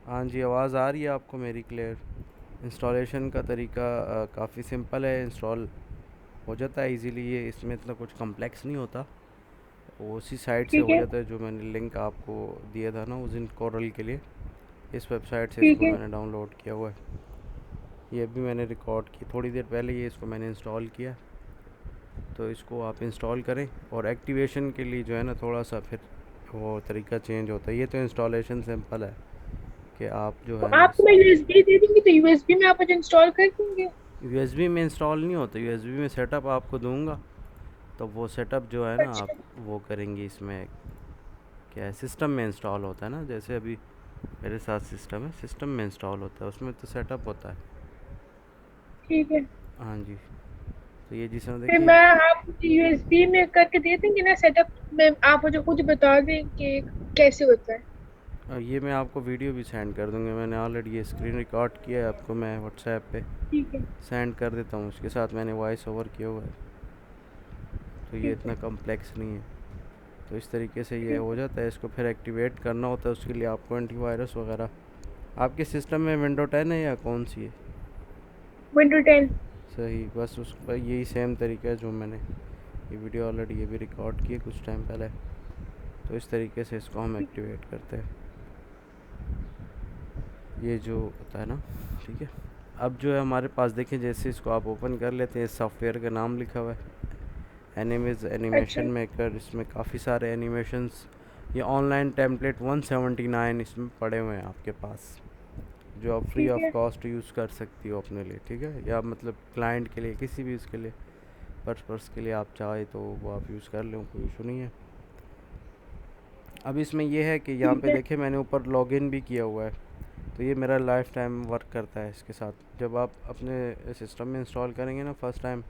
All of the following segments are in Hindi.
हाँ जी, आवाज़ आ रही है आपको मेरी क्लियर? इंस्टॉलेशन का तरीका काफ़ी सिंपल है। इंस्टॉल हो जाता है इजीली, ये इसमें इतना कुछ कॉम्प्लेक्स नहीं होता। वो उसी साइट से ठीक हो है। जाता है जो मैंने लिंक आपको दिया था ना उस दिन कोरल के लिए। इस वेबसाइट से ठीक इसको है। मैंने डाउनलोड किया हुआ है। ये अभी मैंने रिकॉर्ड की थोड़ी देर पहले, ये इसको मैंने इंस्टॉल किया। तो इसको आप इंस्टॉल करें, और एक्टिवेशन के लिए जो है ना थोड़ा सा फिर वो तरीका चेंज होता है। ये तो इंस्टॉलेशन सिंपल है कि आप जो तो है ना आपको मैं यूएसबी दे दूंगी तो यूएसबी में आप मुझे इंस्टॉल कर देंगे। यूएसबी में इंस्टॉल नहीं होता। यूएसबी में सेटअप आपको दूंगा, तो वो सेटअप जो है ना आप अच्छा। वो करेंगे इसमें। क्या है, सिस्टम में इंस्टॉल होता है ना, जैसे अभी मेरे साथ सिस्टम है, सिस्टम में इंस्टॉल होता है, उसमें तो सेटअप होता है। ठीक है। हाँ जी। तो ये जिसमें फिर देखिए, मैं आप मुझे यूएसबी में करके दे देंगे ना सेटअप में, आप मुझे खुद बता दें कि कैसे होता है। ये मैं आपको वीडियो भी सेंड कर दूंगा। मैंने ऑलरेडी ये स्क्रीन रिकॉर्ड किया है, आपको मैं व्हाट्सएप पे ठीक है। सेंड कर देता हूँ। उसके साथ मैंने वॉइस ओवर किया हुआ है, तो ये ठीक इतना है। कम्प्लेक्स नहीं है। तो इस तरीके से ये ठीक हो है। जाता है। इसको फिर एक्टिवेट करना होता है, उसके लिए आपको एंटीवायरस वगैरह। आपके सिस्टम में विंडो 10 है या कौन सी है? विंडो 10। सही, बस उसका यही सेम तरीका है जो मैंने ये वीडियो ऑलरेडी ये भी रिकॉर्ड की है कुछ टाइम पहले। तो इस तरीके से इसको हम ठीक है। एक्टिवेट करते हैं, ये जो होता है ना। ठीक है। अब जो है हमारे पास देखें, जैसे इसको आप ओपन कर लेते हैं, सॉफ्टवेयर का नाम लिखा हुआ है एनिमेज अच्छा। Animation maker. इसमें काफ़ी सारे एनिमेशंस, ये ऑनलाइन टेम्पलेट 179 इसमें पड़े हुए हैं आपके पास, जो आप फ्री ठीक ऑफ है। कॉस्ट यूज़ कर सकती हो अपने लिए। ठीक है, या मतलब क्लाइंट के लिए, किसी भी उसके लिए, पर्पस के लिए आप चाहे तो वो आप यूज़ कर लें, कोई इशू नहीं है। अब इसमें यह है कि यहाँ ठीक पे है। देखिए मैंने ऊपर लॉगिन भी किया हुआ है। तो ये मेरा लाइफ टाइम वर्क करता है इसके साथ। जब आप अपने सिस्टम में इंस्टॉल करेंगे ना फर्स्ट टाइम,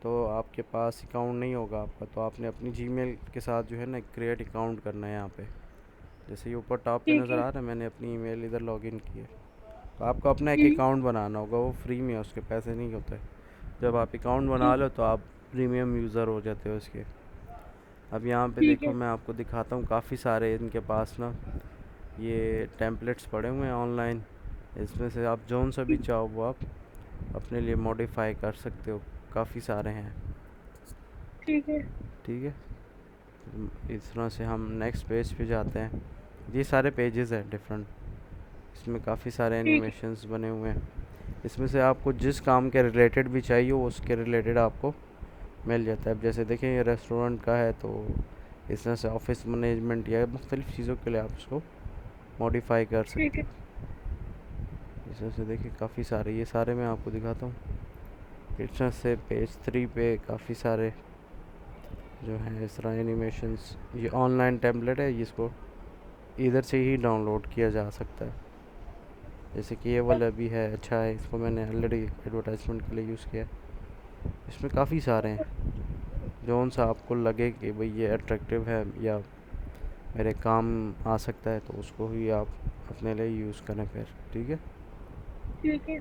तो आपके पास अकाउंट नहीं होगा आपका, तो आपने अपनी जीमेल के साथ जो है ना क्रिएट अकाउंट करना है यहाँ पे। जैसे ये ऊपर टॉप पे ठीक नज़र है। आ रहा है, मैंने अपनी ईमेल इधर लॉगिन की है। तो आपको अपना एक हम्म। अकाउंट बनाना होगा, वो फ्री में है, उसके पैसे नहीं होते। जब आप अकाउंट बना ठीक। लो तो आप प्रीमियम यूज़र हो जाते हो इसके। अब यहाँ पे ठीक देखो, है। मैं आपको दिखाता हूँ, काफ़ी सारे इनके पास ना ये टेम्पलेट्स पड़े हुए हैं ऑनलाइन। इसमें से आप जौन सा भी ठीक। चाहो वो आप अपने लिए मॉडिफाई कर सकते हो। काफ़ी सारे हैं। ठीक है। ठीक है। इस तरह से हम नेक्स्ट पेज पे जाते हैं। ये सारे पेजेस हैं डिफरेंट। इसमें काफ़ी सारे ठीक है। एनिमेशंस बने हुए हैं। इसमें से आपको जिस काम के रिलेटेड भी चाहिए वो उसके रिलेटेड आपको मिल जाता है। अब जैसे देखें, ये रेस्टोरेंट का है, तो इस तरह से ऑफिस मैनेजमेंट या मुख्तलिफ़ चीज़ों के लिए आप उसको मॉडिफाई कर ठीक सकते है। हैं। इस तरह से देखिए काफ़ी सारे, ये सारे मैं आपको दिखाता हूँ। इस तरह से पेज 3 पे काफ़ी सारे जो हैं इस तरह एनिमेशंस। ये ऑनलाइन टेम्पलेट है, इसको इधर से ही डाउनलोड किया जा सकता है। जैसे कि ये वाला भी है, अच्छा है, इसको मैंने ऑलरेडी एडवर्टाइजमेंट के लिए यूज़ किया है। इसमें काफ़ी सारे हैं, जौन सा आपको लगे कि भाई ये अट्रैक्टिव है या मेरे काम आ सकता है, तो उसको ही आप अपने लिए यूज़ करें फिर। ठीक है। ठीक है।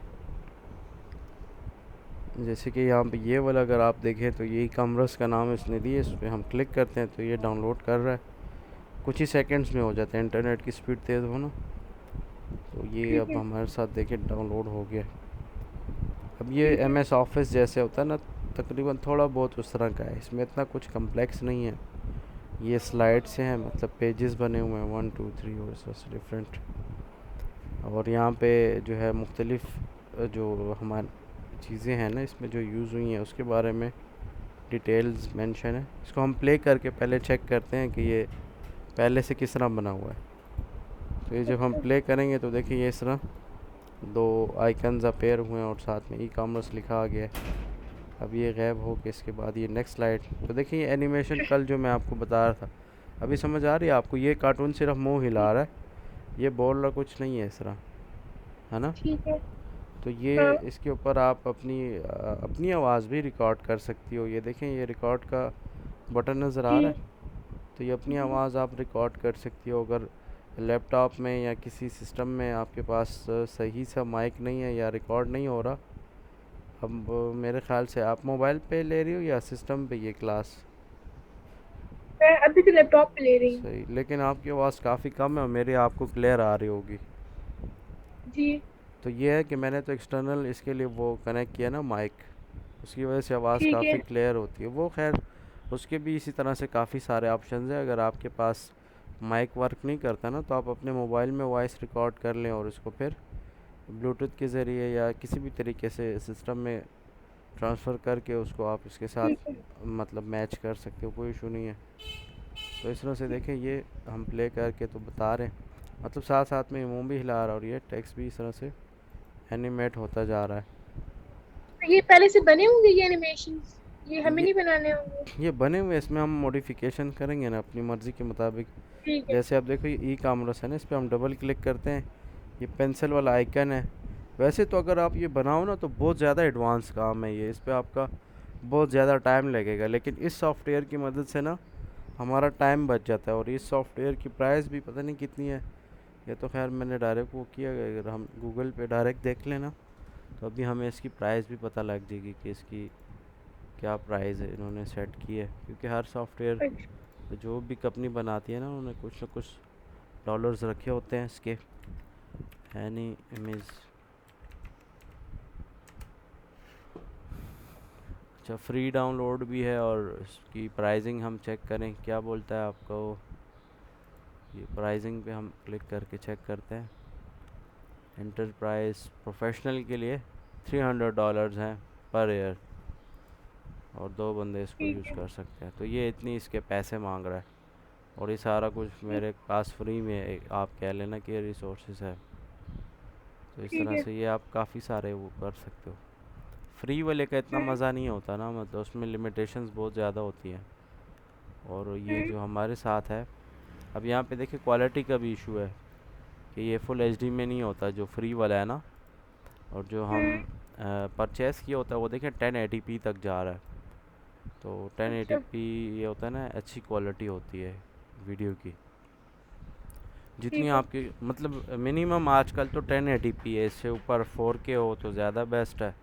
जैसे कि यहाँ पे ये वाला अगर आप देखें, तो ये कमरस का नाम इसने दिया, इस पर हम क्लिक करते हैं तो ये डाउनलोड कर रहा है। कुछ ही सेकंड्स में हो जाता है, इंटरनेट की स्पीड तेज़ हो ना। तो ये ठीक अब है। हमारे साथ देखिए डाउनलोड हो गया। अब ये ठीक है। एम एस ऑफिस जैसे होता है ना, तकरीबन थोड़ा बहुत उस तरह का है। इसमें इतना कुछ कम्प्लेक्स नहीं है। ये स्लाइड से हैं, मतलब पेजेस बने हुए हैं 1 2 3 और सबसे डिफरेंट। और यहाँ पे जो है मुख्तलिफ़ जो हमारी चीज़ें हैं ना इसमें जो यूज़ हुई हैं उसके बारे में डिटेल्स मेंशन है। इसको हम प्ले करके पहले चेक करते हैं कि ये पहले से किस तरह बना हुआ है। तो ये जब हम अच्छा। प्ले करेंगे तो देखिए ये इस तरह दो आइकन्स अपेयर हुए हैं और साथ में ई कॉमर्स लिखा आ गया है। अब ये गैब हो के इसके बाद ये नेक्स्ट स्लाइड। तो देखिए ये एनिमेशन कल जो मैं आपको बता रहा था, अभी समझ आ रही है आपको? ये कार्टून सिर्फ मुंह हिला रहा है, ये बोल रहा कुछ नहीं है इस तरह, है ना। ठीक है। तो ये हाँ। इसके ऊपर आप अपनी आवाज़ भी रिकॉर्ड कर सकती हो। ये देखें, ये रिकॉर्ड का बटन नज़र आ रहा हम्म। है। तो ये अपनी हम्म। आवाज़ आप रिकॉर्ड कर सकती हो। अगर लैपटॉप में या किसी सिस्टम में आपके पास सही सा माइक नहीं है या रिकॉर्ड नहीं हो रहा, अब मेरे ख्याल से आप मोबाइल पे ले रही हो या सिस्टम पे ये क्लास? मैं अभी तो लैपटॉप पे ले रही हूँ। सही, लेकिन आपकी आवाज़ काफ़ी कम है और मेरी आपको क्लियर आ रही होगी। जी। तो ये है कि मैंने तो एक्सटर्नल इसके लिए वो कनेक्ट किया ना माइक, उसकी वजह से आवाज़ ठीक है। काफ़ी क्लियर होती है। वो खैर उसके भी इसी तरह से काफ़ी सारे ऑप्शंस हैं। अगर आपके पास माइक वर्क नहीं करता ना, तो आप अपने मोबाइल में वॉइस रिकॉर्ड कर लें और उसको फिर ब्लूटूथ के ज़रिए या किसी भी तरीके से सिस्टम में ट्रांसफ़र करके उसको आप इसके ठीक साथ है। मतलब मैच कर सकते हो, कोई इशू नहीं है। तो इस तरह से देखें, ये हम प्ले करके तो बता रहे हैं, मतलब साथ साथ में मुंह भी हिला रहा है और ये टेक्स्ट भी इस तरह से एनिमेट होता जा रहा है। तो ये पहले से बने होंगे ये एनिमेशंस, ये हमें ये नहीं बनाने होंगे? ये बने हुए, इसमें हम मॉडिफिकेशन करेंगे ना अपनी मर्ज़ी के मुताबिक। ठीक है। जैसे आप देखो, ये ई कामर्स है ना, इस पर हम डबल क्लिक करते हैं, ये पेंसिल वाला आइकन है। वैसे तो अगर आप ये बनाओ ना तो बहुत ज़्यादा एडवांस काम है ये, इस पे आपका बहुत ज़्यादा टाइम लगेगा, लेकिन इस सॉफ्टवेयर की मदद से ना हमारा टाइम बच जाता है। और इस सॉफ्टवेयर की प्राइस भी पता नहीं कितनी है। ये तो खैर मैंने डायरेक्ट वो किया, अगर हम गूगल पे डायरेक्ट देख लेना तो अभी हमें इसकी प्राइस भी पता लग जाएगी कि इसकी क्या प्राइस है इन्होंने सेट की है, क्योंकि हर सॉफ्टवेयर अच्छा। जो भी कंपनी बनाती है ना, उन्होंने कुछ ना कुछ डॉलर्स रखे होते हैं इसके। है नहीं इमेज। अच्छा, फ्री डाउनलोड भी है और इसकी प्राइसिंग हम चेक करें, क्या बोलता है आपका वो। ये प्राइसिंग पे हम क्लिक करके चेक करते हैं। एंटरप्राइज प्रोफेशनल के लिए $300 हैं पर ईयर, और 2 बंदे इसको ठीक यूज़ है। कर सकते हैं। तो ये इतनी इसके पैसे मांग रहा है, और ये सारा कुछ मेरे पास फ्री में है, आप कह लेना कि ये रिसोर्सेज है। तो इस ठीक तरह है। से ये आप काफ़ी सारे वो कर सकते हो। फ्री वाले का इतना हम्म। मज़ा नहीं होता ना, मतलब उसमें लिमिटेशंस बहुत ज़्यादा होती हैं। और ये हम्म। जो हमारे साथ है, अब यहाँ पे देखिए क्वालिटी का भी इशू है कि ये फुल एचडी में नहीं होता जो फ्री वाला है ना, और जो हम हम्म। परचेज़ किया होता है वो देखें 1080p तक जा रहा है। तो अच्छा। 1080p ये होता है ना, अच्छी क्वालिटी होती है वीडियो की। जितनी ठीक है। आपकी मतलब मिनिमम आजकल तो 1080p है, इससे ऊपर 4K हो तो ज़्यादा बेस्ट है।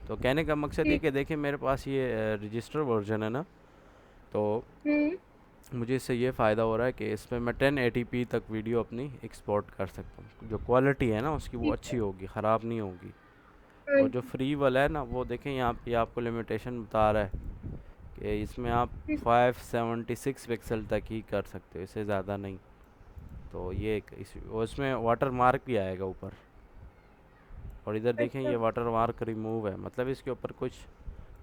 तो कहने का मकसद ये ठीक। कि देखिए मेरे पास ये रजिस्टर वर्जन है ना, तो हम्म। मुझे इससे ये फ़ायदा हो रहा है कि इसमें मैं 1080p तक वीडियो अपनी एक्सपोर्ट कर सकता हूँ। जो क्वालिटी है ना उसकी वो ठीक अच्छी है। होगी, ख़राब नहीं होगी। हाँ और जो जी। फ्री वाला है ना, वो देखें यहाँ पे आपको लिमिटेशन बता रहा है कि इसमें आप ठीक। 576 पिक्सल तक ही कर सकते हो, इससे ज़्यादा नहीं। तो ये एक और इसमें वाटर मार्क भी आएगा ऊपर। और इधर देखें, अच्छा। ये वाटर मार्क रिमूव है, मतलब इसके ऊपर कुछ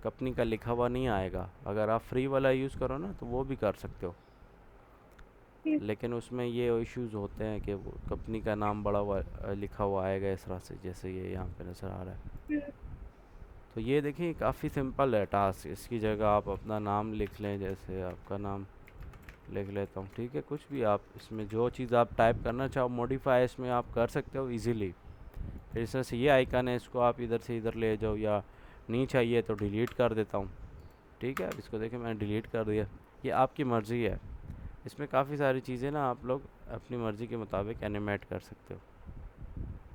कंपनी का लिखा हुआ नहीं आएगा। अगर आप फ्री वाला यूज़ करो ना तो वो भी कर सकते हो, ठीक। लेकिन उसमें ये इश्यूज होते हैं कि वो कंपनी का नाम बड़ा हुआ लिखा हुआ आएगा इस तरह से, जैसे ये यहाँ पे नज़र आ रहा है। हम्म। तो ये देखिए काफ़ी सिंपल है टास्क, इसकी जगह आप अपना नाम लिख लें, जैसे आपका नाम लिख लेता हूँ, ठीक है। कुछ भी आप इसमें जो चीज़ आप टाइप करना चाहो मॉडिफाई इसमें आप कर सकते हो इजीली। फिर इस तरह से ये आइकन है, इसको आप इधर से इधर ले जाओ, या नहीं चाहिए तो डिलीट कर देता हूँ, ठीक है। अब इसको देखिए मैंने डिलीट कर दिया। ये आपकी मर्ज़ी है, इसमें काफ़ी सारी चीज़ें ना आप लोग अपनी मर्ज़ी के मुताबिक एनिमेट कर सकते हो।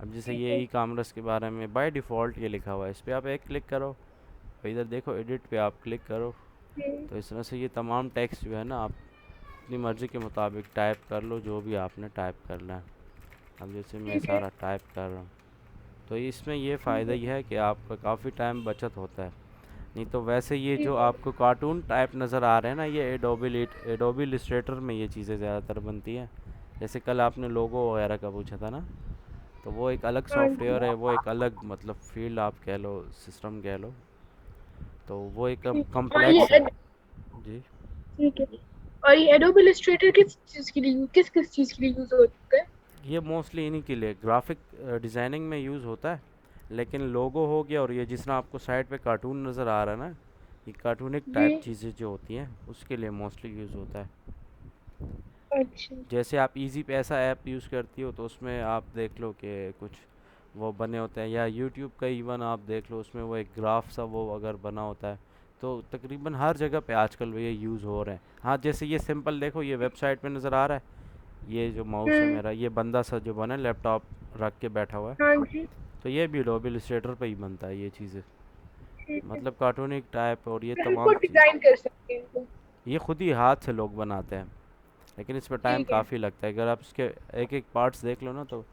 अब जैसे ठीक ये है। ई कामर्स के बारे में बाय डिफ़ॉल्ट ये लिखा हुआ है, इस पर आप एक क्लिक करो और इधर देखो एडिट पे आप क्लिक करो। हम्म। तो इस तरह से ये तमाम टेक्स्ट जो है ना, आप अपनी मर्ज़ी के मुताबिक टाइप कर लो, जो भी आपने टाइप करना है। अब जैसे मैं ठीक है। सारा टाइप कर रहा हूँ, तो इसमें ये ठीक फ़ायदा है। ये है कि आपका काफ़ी टाइम बचत होता है। नहीं तो वैसे ये जो ठीक है। आपको कार्टून टाइप नज़र आ रहे हैं ना, ये एडोबी इलस्ट्रेटर में ये चीज़ें ज़्यादातर बनती हैं। जैसे कल आपने लोगो वगैरह का पूछा था ना, तो वो एक अलग हाँ जी। सॉफ्टवेयर है, वो एक अलग मतलब फील्ड आप कह लो, सिस्टम कह लो। तो वो एक ठीक है। और कम्प्लेक्स है। जी। ठीक है। और ये एडोब इलस्ट्रेटर किस चीज के लिए, किस किस चीज के लिए यूज होता है? ये मोस्टली इन्हीं के लिए ग्राफिक डिज़ाइनिंग में यूज़ होता है। लेकिन लोगो हो गया, और ये जिस तरह आपको साइड पे कार्टून नज़र आ रहा है ना, ये कार्टूनिक जी। टाइप चीज़ें जो होती हैं उसके लिए मोस्टली यूज़ होता है। अच्छा। जैसे आप इजी पैसा ऐप यूज़ करती हो तो उसमें आप देख लो कि कुछ वो बने होते हैं, या यूट्यूब का इवन आप देख लो, उसमें वो एक ग्राफ सा वो अगर बना होता है। तो तकरीबन हर जगह पे आजकल वो ये यूज़ हो रहे हैं। हाँ, जैसे ये सिंपल देखो, ये वेबसाइट पे नज़र आ रहा है, ये जो माउस है हम्म। मेरा, ये बंदा सा जो बना है लैपटॉप रख के बैठा हुआ है, हाँ जी। तो ये भी एडोबी इलस्ट्रेटर पे ही बनता है ये चीज़ें। ठीक है। मतलब कार्टूनिक टाइप और ये फिर हम तमाम खुद चीज़, डिजाइन कर सकते हैं इनको। ये खुद ही हाथ से लोग बनाते हैं, लेकिन इस पर टाइम ठीक है। काफ़ी लगता है। अगर आप इसके एक एक पार्ट्स देख लो ना, तो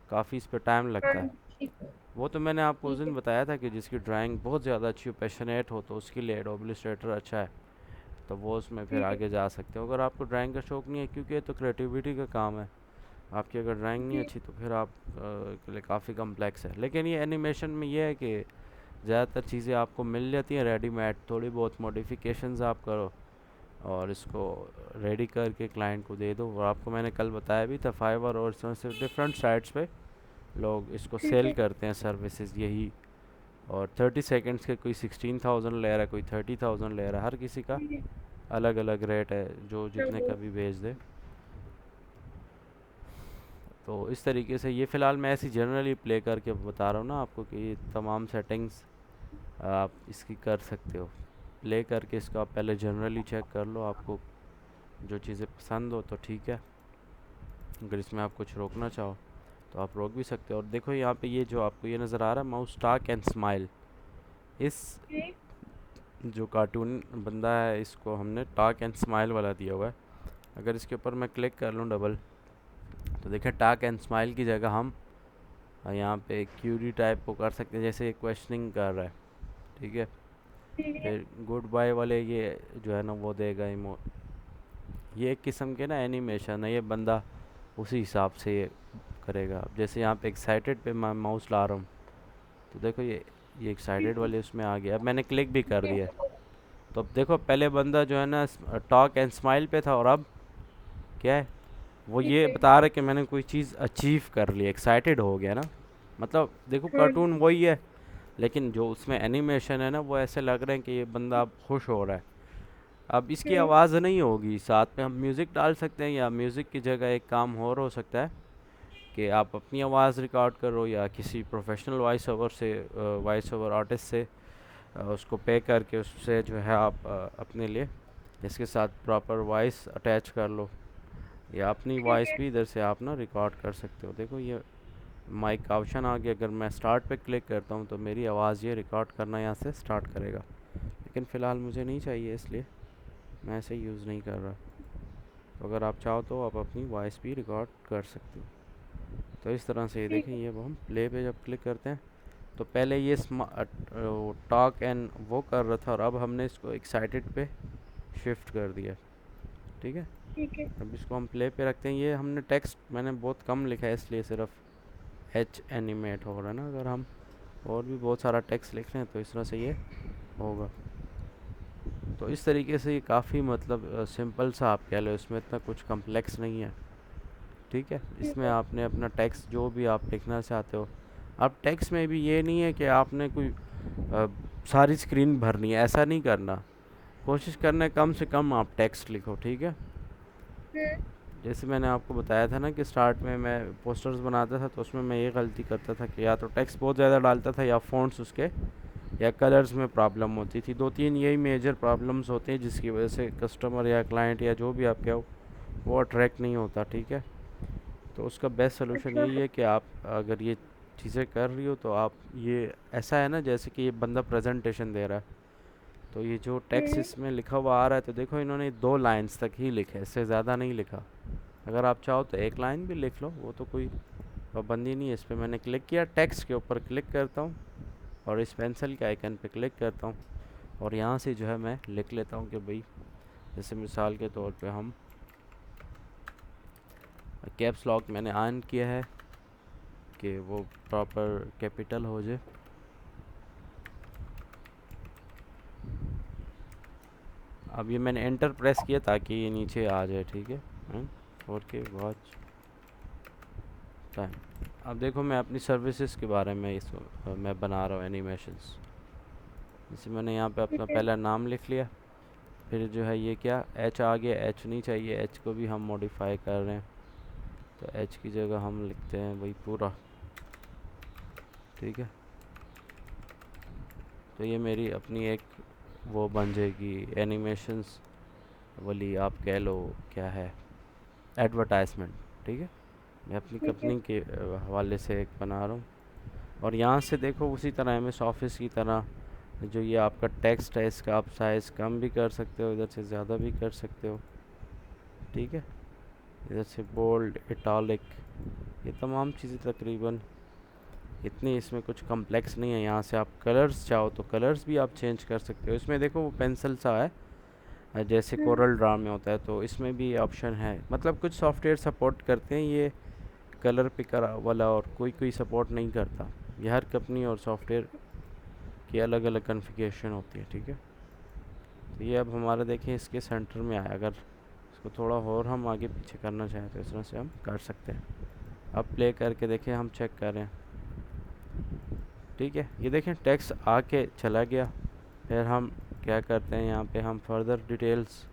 काफ़ी इस पे टाइम हाँ लगता है। ठीक है। वो तो मैंने आपको उस ठीक दिन है। बताया था कि जिसकी ड्राइंग बहुत ज़्यादा अच्छी हो, पैशनेट हो, तो उसके लिए एडोब इलस्ट्रेटर अच्छा है, तो वो उसमें फिर ठीक है। आगे जा सकते हो। अगर आपको ड्राइंग का शौक नहीं है, क्योंकि ये तो क्रिएटिविटी का काम है, आपकी अगर ड्राइंग नहीं जी। अच्छी तो फिर आप के लिए काफ़ी कम्प्लेक्स है। लेकिन ये एनिमेशन में ये है कि ज़्यादातर चीज़ें आपको मिल जाती हैं रेडीमेड, थोड़ी बहुत मॉडिफिकेशंस आप करो और इसको रेडी करके क्लाइंट को दे दो। और आपको मैंने कल बताया भी था, फाइवर और से डिफरेंट साइट्स पे लोग इसको ठीक सेल है। करते हैं सर्विसेज यही। और 30 सेकेंड्स के कोई 16,000 ले रहा है, कोई 30,000 ले रहा है, हर किसी का ठीक है। अलग अलग रेट है, जो जितने चलो। का भी भेज दे। तो इस तरीके से ये फ़िलहाल मैं ऐसी जनरली प्ले करके बता रहा हूँ ना आपको कि ये तमाम सेटिंग्स आप इसकी कर सकते हो। प्ले करके इसको आप पहले जनरली चेक कर लो, आपको जो चीज़ें पसंद हो तो ठीक है, अगर इसमें आप कुछ रोकना चाहो तो आप रोक भी सकते हो। और देखो यहाँ पे ये जो आपको ये नज़र आ रहा है माउस टाक एंड स्माइल, इस ठीक। जो कार्टून बंदा है इसको हमने टाक एंड स्माइल वाला दिया हुआ है। अगर इसके ऊपर मैं क्लिक कर लूँ डबल, तो देखिए टाक एंड स्माइल की जगह हम यहाँ पे क्यूरी टाइप को कर सकते हैं, जैसे क्वेश्चनिंग कर रहा है, ठीक है। ठीक है। फिर गुड बाय वाले ये जो है ना वो देगा इमो, ये एक किस्म के ना एनिमेशन है, ये बंदा उसी हिसाब से ये करेगा। अब जैसे यहाँ पे एक्साइटेड पे मैं माउस ला रहा हूँ, तो देखो ये एक्साइटेड ठीक है। वाले उसमें आ गया। अब मैंने क्लिक भी कर ठीक दिया, है। तो अब देखो पहले बंदा जो है ना टॉक एंड स्माइल पे था, और अब क्या है, वो ठीक ये है। बता रहा है कि मैंने कोई चीज़ अचीव कर ली, एक्साइटेड हो गया ना। मतलब देखो हाँ कार्टून जी। वही है, लेकिन जो उसमें एनिमेशन है ना वो ऐसे लग रहे हैं कि ये बंदा अब खुश हो रहा है। अब इसकी हम्म। आवाज़ नहीं होगी, साथ में हम म्यूज़िक डाल सकते हैं, या म्यूज़िक की जगह एक काम और हो सकता है कि आप अपनी आवाज़ रिकॉर्ड करो या किसी प्रोफेशनल वॉइस ओवर से, वॉइस ओवर आर्टिस्ट से उसको पे करके उससे जो है आप अपने लिए इसके साथ प्रॉपर वॉइस अटैच कर लो, या अपनी ठीक वॉइस है। भी इधर से आप ना रिकॉर्ड कर सकते हो। देखो ये माइक का ऑप्शन आ गया, अगर मैं स्टार्ट पे क्लिक करता हूँ तो मेरी आवाज़ ये रिकॉर्ड करना यहाँ से स्टार्ट करेगा, लेकिन फ़िलहाल मुझे नहीं चाहिए इसलिए मैं ऐसे यूज़ नहीं कर रहा। तो अगर आप चाहो तो आप अपनी वॉइस भी रिकॉर्ड कर सकते हो। तो इस तरह से ये ठीक देखें, है। ये वो हम प्ले पे जब क्लिक करते हैं तो पहले ये टॉक एंड वो कर रहा था, और अब हमने इसको एक्साइटेड पे शिफ्ट कर दिया, ठीक है। ठीक है। अब इसको हम प्ले पे रखते हैं। ये हमने टेक्स्ट मैंने बहुत कम लिखा है इसलिए सिर्फ एच एनिमेट हो रहा है ना, अगर हम और भी बहुत सारा टेक्स्ट लिख रहे हैं तो इस तरह से ये होगा। तो इस तरीके से ये काफ़ी मतलब सिंपल सा आप कह लो, इसमें इतना कुछ कम्प्लेक्स नहीं है, ठीक है। ठीक इसमें है। आपने अपना टेक्स्ट जो भी आप लिखना चाहते हो, अब टेक्स्ट में भी ये नहीं है कि आपने कोई सारी स्क्रीन भरनी है, ऐसा नहीं करना। कोशिश करना है कम से कम आप टेक्स्ट लिखो, ठीक है। हम्म। जैसे मैंने आपको बताया था ना कि स्टार्ट में मैं पोस्टर्स बनाता था, तो उसमें मैं ये गलती करता था कि या तो टेक्स्ट बहुत ज़्यादा डालता था, या फ़ॉन्ट्स उसके, या कलर्स में प्रॉब्लम होती थी। दो तीन यही मेजर प्रॉब्लम्स होते हैं जिसकी वजह से कस्टमर या क्लाइंट या जो भी आप कहो वो अट्रैक्ट नहीं होता, ठीक है। तो उसका बेस्ट सोल्यूशन अच्छा। यही है कि आप अगर ये चीज़ें कर रही हो तो आप ये, ऐसा है ना जैसे कि ये बंदा प्रेजेंटेशन दे रहा है, तो ये जो टेक्स्ट हम्म। इसमें लिखा हुआ आ रहा है, तो देखो इन्होंने 2 लाइन्स तक ही लिखे, इससे ज़्यादा नहीं लिखा। अगर आप चाहो तो एक लाइन भी लिख लो, वो तो कोई पाबंदी नहीं है। इस पर मैंने क्लिक किया, टेक्स्ट के ऊपर क्लिक करता हूँ और इस पेंसिल के आइकन पे क्लिक करता हूँ, और यहाँ से जो है मैं लिख लेता हूँ कि भाई, जैसे मिसाल के तौर पे हम कैप्स लॉक मैंने ऑन किया है कि वो प्रॉपर कैपिटल हो जाए। अब ये मैंने एंटर प्रेस किया ताकि ये नीचे आ जाए, ठीक है। और के वॉच टाइम। अब देखो मैं अपनी सर्विसेज के बारे में मैं बना रहा हूँ एनिमेशंस। जैसे मैंने यहाँ पे अपना ठीक है। पहला नाम लिख लिया, फिर जो है ये क्या एच आ गया, एच नहीं चाहिए, एच को भी हम मॉडिफाई कर रहे हैं, तो एच की जगह हम लिखते हैं वही पूरा, ठीक है। तो ये मेरी अपनी एक वो बन जाएगी एनिमेशंस वाली, आप कह लो क्या है, एडवर्टाइजमेंट, ठीक है। मैं अपनी ठीक है। कंपनी के हवाले से एक बना रहा हूँ। और यहाँ से देखो उसी तरह एम एस ऑफिस की तरह जो ये आपका टेक्स्ट है इसका आप साइज़ कम भी कर सकते हो, इधर से ज़्यादा भी कर सकते हो, ठीक है। इधर से बोल्ड, इटालिक, ये तमाम चीज़ें तकरीबन इतनी इसमें कुछ कम्प्लेक्स नहीं है। यहाँ से आप कलर्स चाहो तो कलर्स भी आप चेंज कर सकते हो। इसमें देखो वो पेंसिल सा है, जैसे हम्म, कोरल ड्रा में होता है, तो इसमें भी ऑप्शन है। मतलब कुछ सॉफ्टवेयर सपोर्ट करते हैं ये कलर पिकर वाला, और कोई कोई सपोर्ट नहीं करता। ये हर कंपनी और सॉफ्टवेयर की अलग अलग कॉन्फ़िगरेशन होती है, ठीक है। तो ये अब हमारा देखिए इसके सेंटर में आया। अगर इसको थोड़ा और हम आगे पीछे करना चाहें तो इस तरह से हम कर सकते हैं। अब प्ले करके देखें, हम चेक कर रहे हैं, ठीक है। ये देखें टेक्स्ट आके चला गया। फिर हम क्या करते हैं, यहाँ पे हम फर्दर डिटेल्स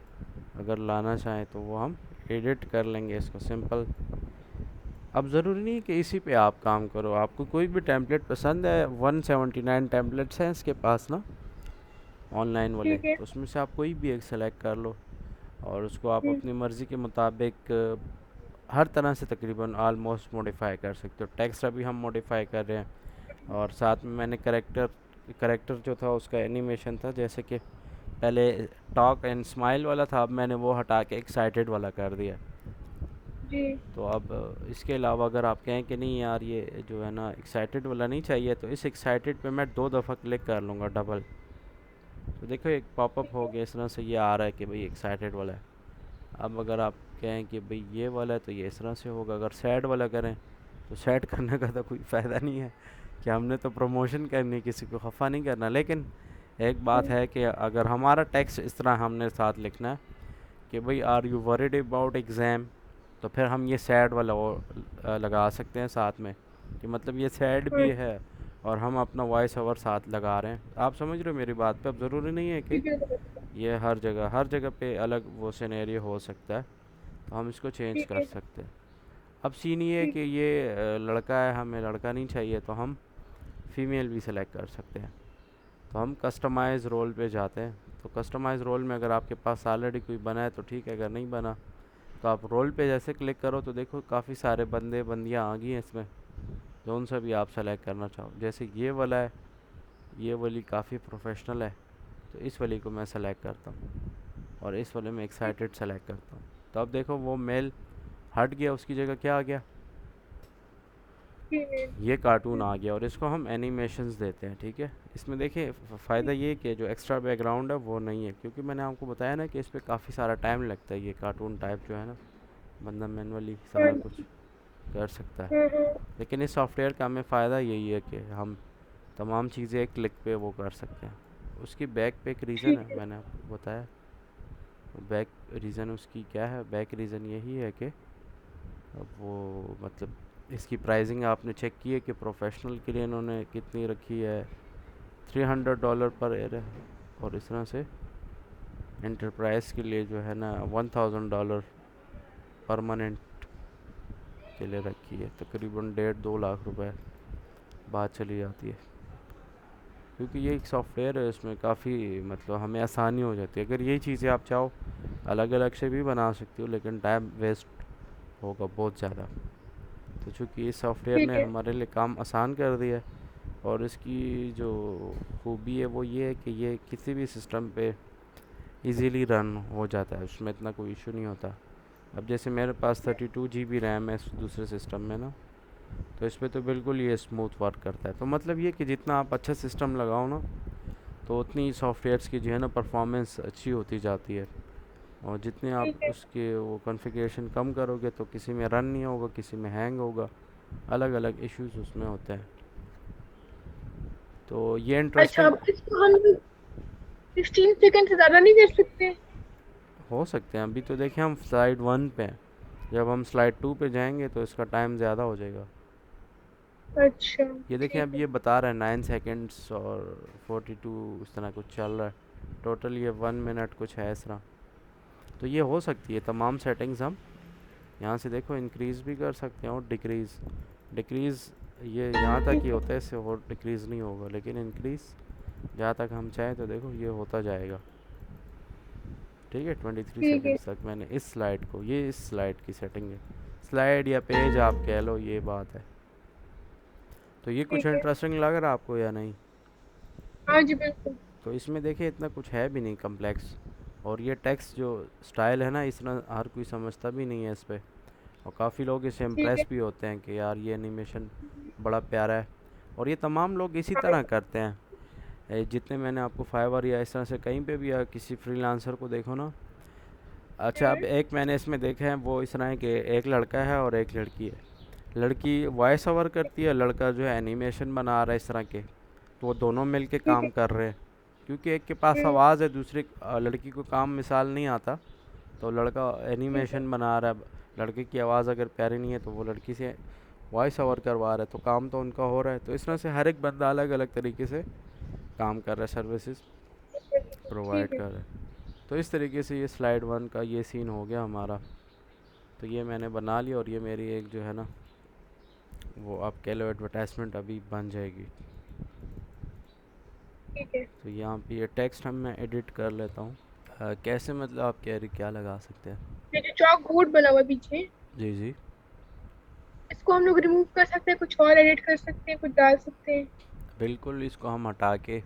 अगर लाना चाहें तो वो हम एडिट कर लेंगे इसको सिंपल। अब ज़रूरी नहीं है कि इसी पे आप काम करो। आपको कोई भी टेम्पलेट पसंद है, 179 टेम्पलेट्स हैं इसके पास ना, ऑनलाइन वाले, ठीक है। तो उसमें से आप कोई भी एक सेलेक्ट कर लो और उसको आप हम्म, अपनी मर्ज़ी के मुताबिक हर तरह से तकरीबन आलमोस्ट मॉडिफाई कर सकते हो। टेक्स्ट अभी हम मॉडिफाई कर रहे हैं, और साथ में मैंने करेक्टर करेक्टर जो था उसका एनिमेशन था, जैसे कि पहले टॉक एंड स्माइल वाला था, अब मैंने वो हटा के एक्साइटेड वाला कर दिया। जी। तो अब इसके अलावा अगर आप कहें कि नहीं यार ये जो है ना एक्साइटेड वाला नहीं चाहिए, तो इस एक्साइटेड पे मैं 2 दफ़ा क्लिक कर लूँगा डबल, तो देखो एक पॉपअप हो गया इस तरह से, ये आ रहा है कि भाई एक्साइटेड वाला है। अब अगर आप कहें कि भाई ये वाला है तो ये इस तरह से होगा। अगर सैड वाला करें तो सैड करने का तो कोई फ़ायदा नहीं है, कि हमने तो प्रमोशन करनी है, किसी को खफा नहीं करना। लेकिन एक बात हम्म, है कि अगर हमारा टेक्स्ट इस तरह हमने साथ लिखना है कि भाई are you worried about exam, तो फिर हम ये सैड वाला लगा सकते हैं साथ में, कि मतलब ये सैड भी हम्म, है और हम अपना वॉइस ओवर साथ लगा रहे हैं। आप समझ रहे हो मेरी बात पे? अब ज़रूरी नहीं है कि ठीक है। ये हर जगह पे अलग वो सिनेरियो हो सकता है, तो हम इसको चेंज ठीक कर है। सकते हैं। अब सीन ये है ठीक। कि ये लड़का है, हमें लड़का नहीं चाहिए, तो हम फीमेल भी सेलेक्ट कर सकते हैं। तो हम कस्टमाइज़ रोल पे जाते हैं। तो कस्टमाइज़ रोल में अगर आपके पास ऑलरेडी कोई बना है तो ठीक है, अगर नहीं बना तो आप रोल पे जैसे क्लिक करो तो देखो काफ़ी सारे बंदे बंदियाँ आ गई हैं इसमें, जो उनसे भी आप सेलेक्ट करना चाहो। जैसे ये वाला है, ये वाली काफ़ी प्रोफेशनल है, तो इस वाली को मैं सेलेक्ट करता हूँ, और इस वाले में एक्साइटेड सेलेक्ट करता हूँ। तो अब देखो वो मेल हट गया, उसकी जगह क्या आ गया, ठीक है। ये कार्टून आ गया, और इसको हम एनिमेशंस देते हैं, ठीक है। इसमें देखिए फ़ायदा ये है कि जो एक्स्ट्रा बैकग्राउंड है वो नहीं है, क्योंकि मैंने आपको बताया ना कि इस पर काफ़ी सारा टाइम लगता है। ये कार्टून टाइप जो है ना, बंदा मैनुअली हाँ सारा कुछ जी। कर सकता है। हाँ। लेकिन इस सॉफ्टवेयर का हमें फ़ायदा यही है कि हम तमाम चीज़ें एक क्लिक पे वो कर सकते हैं। उसकी बैक पे एक रीज़न ठीक है, है। मैंने आपको बताया। बैक रीज़न उसकी क्या है, बैक रीज़न यही है कि अब वो मतलब इसकी प्राइसिंग आपने चेक की है कि प्रोफेशनल के लिए इन्होंने कितनी रखी है, $300 पर ईयर है, और इस तरह से एंटरप्राइज के लिए जो है ना $1000 परमानेंट के लिए रखी है। तकरीबन 1.5 2 लाख रुपए बात चली जाती है, क्योंकि ये एक सॉफ्टवेयर है, इसमें काफ़ी मतलब हमें आसानी हो जाती है। अगर यही चीज़ें आप चाहो अलग अलग से भी बना सकती हो, लेकिन टाइम वेस्ट होगा बहुत ज़्यादा। तो चूँकि इस सॉफ्टवेयर ठीक ने है। हमारे लिए काम आसान कर दिया है, और इसकी जो खूबी है वो ये है कि ये किसी भी सिस्टम पे इजीली रन हो जाता है, उसमें इतना कोई इशू नहीं होता। अब जैसे मेरे पास 32 GB रैम है दूसरे सिस्टम में ना, तो इस पर तो बिल्कुल ये स्मूथ वर्क करता है। तो मतलब ये कि जितना आप अच्छा सिस्टम लगाओ ना, तो उतनी सॉफ्टवेयर्स की जो है ना परफॉर्मेंस अच्छी होती जाती है, और जितने आप ठीक है। उसके वो कॉन्फ़िगरेशन कम करोगे तो किसी में रन नहीं होगा, किसी में हैंग होगा, अलग अलग इश्यूज उसमें होते हैं। तो ये अच्छा, इंटरेस्टिंग अब इसको हम 16 सेकंड से ज्यादा नहीं कर सकते? हो सकते हैं। अभी तो देखिए हम स्लाइड 1 पे हैं, जब हम स्लाइड 2 पे जाएंगे तो इसका टाइम ज़्यादा हो जाएगा। अच्छा। ये देखें ठीक अब है। ये बता रहा है 9 सेकेंड्स और 42 इस तरह कुछ चल रहा है, टोटल ये 1 मिनट कुछ है इस तरह। तो ये हो सकती है तमाम सेटिंग्स हम यहाँ से देखो इंक्रीज़ भी कर सकते हैं और डिक्रीज़। डिक्रीज़ ये यहाँ तक ही होता है, इससे और डिक्रीज़ नहीं होगा, लेकिन इंक्रीज़ जहाँ तक हम चाहें तो देखो ये होता जाएगा, ठीक है। 23 ठीक है। सेकेंड्स तक मैंने इस स्लाइड को, ये इस स्लाइड की सेटिंग है, स्लाइड या पेज आप कह लो, ये बात है। तो ये कुछ ठीक है। इंटरेस्टिंग लग रहा है आपको या नहीं? हाँ जी, बिल्कुल। तो इसमें देखिए इतना कुछ है भी नहीं कम्प्लेक्स, और ये टेक्स्ट जो स्टाइल है ना, इतना हर कोई समझता भी नहीं है इस पर। और काफ़ी लोग इससे ठीक है। इम्प्रेस भी होते हैं कि यार ये एनिमेशन बड़ा प्यारा है। और ये तमाम लोग इसी हाँ। तरह करते हैं। जितने मैंने आपको फाइवर या इस तरह से कहीं पे भी या किसी फ्रीलांसर को देखो ना। अच्छा, अब हम्म। एक मैंने इसमें देखे हैं, वो इस तरह है कि एक लड़का है और एक लड़की है। लड़की वॉइस ओवर करती है, लड़का जो है एनिमेशन बना रहा है इस तरह के। तो वो दोनों मिल के ठीक है। काम कर रहे हैं, क्योंकि एक के पास हम्म। आवाज़ है, दूसरी लड़की को काम मिसाल नहीं आता। तो लड़का ठीक है। एनिमेशन बना रहा है। लड़के की आवाज़ अगर प्यारी नहीं है तो वो लड़की से वॉइस ओवर करवा रहा है, तो काम तो उनका हो रहा है। तो इस तरह से हर एक बंदा अलग अलग तरीके से काम कर रहा है, सर्विसेज प्रोवाइड ठीक है। कर रहा है। तो इस तरीके से ये स्लाइड वन का ये सीन हो गया हमारा। तो ये मैंने बना लिया, और ये मेरी एक जो है ना, वो आप कह लो एडवर्टाइजमेंट अभी बन जाएगी। ठीक है। तो यहाँ पे ये टेक्स्ट हम मैं एडिट कर लेता हूँ। कैसे, मतलब आप कह रही क्या लगा सकते हैं? ये जो चौक बोर्ड बना हुआ है पीछे, जी जी। इसको हम लोग रिमूव कर सकते हैं, कुछ और एडिट कर सकते हैं, कुछ डाल सकते हैं। बिल्कुल, इसको हम हटा के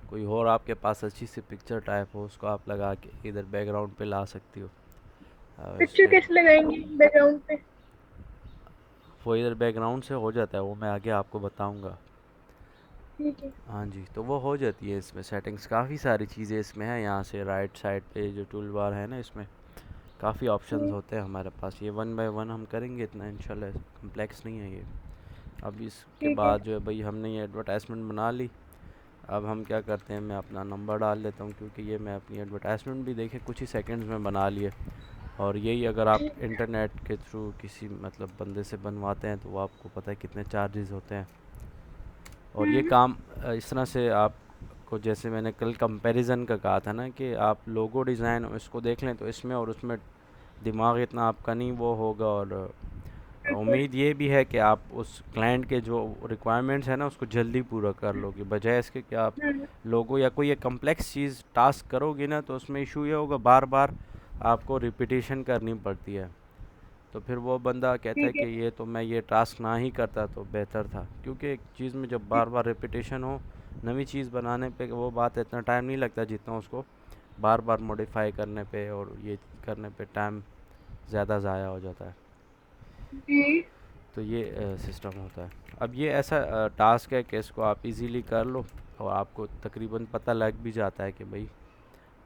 कोई और आपके पास अच्छी सी पिक्चर टाइप हो, उसको आप लगा के इधर बैकग्राउंड पे ला सकती हो। इस पिक्चर पे कैसे लगाएंगे बैकग्राउंड पे? वो इधर बैकग्राउंड से हो जाता है, वो मैं आगे आपको बताऊंगा। ठीक है। हाँ जी, तो वो हो जाती है इसमें सेटिंग्स, काफ़ी सारी चीज़ें इसमें हैं। यहाँ से राइट साइड पे जो टूल बार है ना, इसमें काफ़ी ऑप्शंस हम्म। होते हैं हमारे पास। ये वन बाय वन हम करेंगे, इतना इंशाल्लाह कम्प्लेक्स नहीं है ये। अब इसके ठीक है। बाद जो है भाई, हमने ये एडवर्टाइजमेंट बना ली। अब हम क्या करते हैं, मैं अपना नंबर डाल लेता हूँ, क्योंकि ये मैं अपनी एडवर्टाइजमेंट भी देखे कुछ ही सेकंड्स में बना लिए। और यही अगर आप इंटरनेट के थ्रू किसी मतलब बंदे से बनवाते हैं, तो वो आपको पता है कितने चार्जेस होते हैं। और ये हम्म। काम इस तरह से आपको, जैसे मैंने कल कंपैरिजन का कहा था ना, कि आप लोगो डिज़ाइन इसको देख लें तो इसमें और उसमें दिमाग इतना आपका नहीं वो होगा। और बिल्कुल। उम्मीद ये भी है कि आप उस क्लाइंट के जो रिक्वायरमेंट्स है ना, उसको जल्दी पूरा कर लोगे, बजाय इसके कि आप हम्म। लोगो या कोई ये कम्प्लेक्स चीज़ टास्क करोगे ना, तो उसमें इशू ये होगा, बार बार आपको रिपीटेशन करनी पड़ती है। तो फिर वो बंदा कहता है ठीक कि है। ये तो मैं ये टास्क ना ही करता तो बेहतर था, क्योंकि एक चीज़ में जब बार बार रिपीटेशन हो, नई चीज़ बनाने पे वो बात इतना टाइम नहीं लगता जितना उसको बार बार मॉडिफाई करने पे और ये करने पे टाइम ज़्यादा ज़ाया हो जाता है। जी। तो ये सिस्टम होता है। अब ये ऐसा टास्क है कि इसको आप इजीली कर लो, और आपको तकरीबन पता लग भी जाता है कि भाई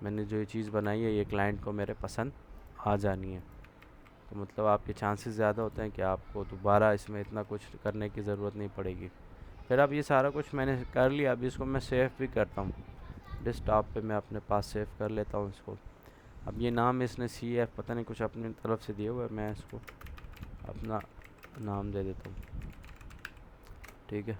मैंने जो ये चीज़ बनाई है, ये क्लाइंट को मेरे पसंद आ जानी है। तो मतलब आपके चांसेस ज़्यादा होते हैं कि आपको दोबारा इसमें इतना कुछ करने की ज़रूरत नहीं पड़ेगी। फिर अब ये सारा कुछ मैंने कर लिया, अभी इसको मैं सेव भी करता हूँ। डेस्कटॉप पे मैं अपने पास सेव कर लेता हूँ इसको। अब ये नाम इसने सी एफ पता नहीं कुछ अपनी तरफ से दिया हुआ है, मैं इसको अपना नाम दे देता हूँ। ठीक है,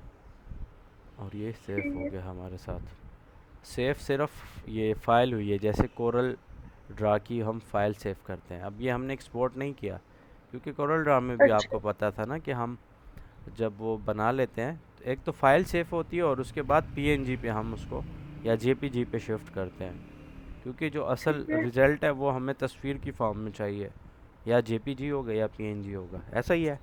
और ये सेव ठीक हो है। गया हमारे साथ। सेव सिर्फ ये फ़ाइल हुई है, जैसे कोरल ड्रा की हम फाइल सेव करते हैं। अब ये हमने एक्सपोर्ट नहीं किया, क्योंकि कोरल ड्रा में भी अच्छा। आपको पता था ना कि हम जब वो बना लेते हैं, तो एक तो फाइल सेव होती है और उसके बाद पीएनजी पे हम उसको या जेपीजी पे शिफ्ट करते हैं, क्योंकि जो असल ठीक है। रिज़ल्ट है वो हमें तस्वीर की फॉर्म में चाहिए, या जेपीजी होगा या पीएनजी होगा, ऐसा ही है।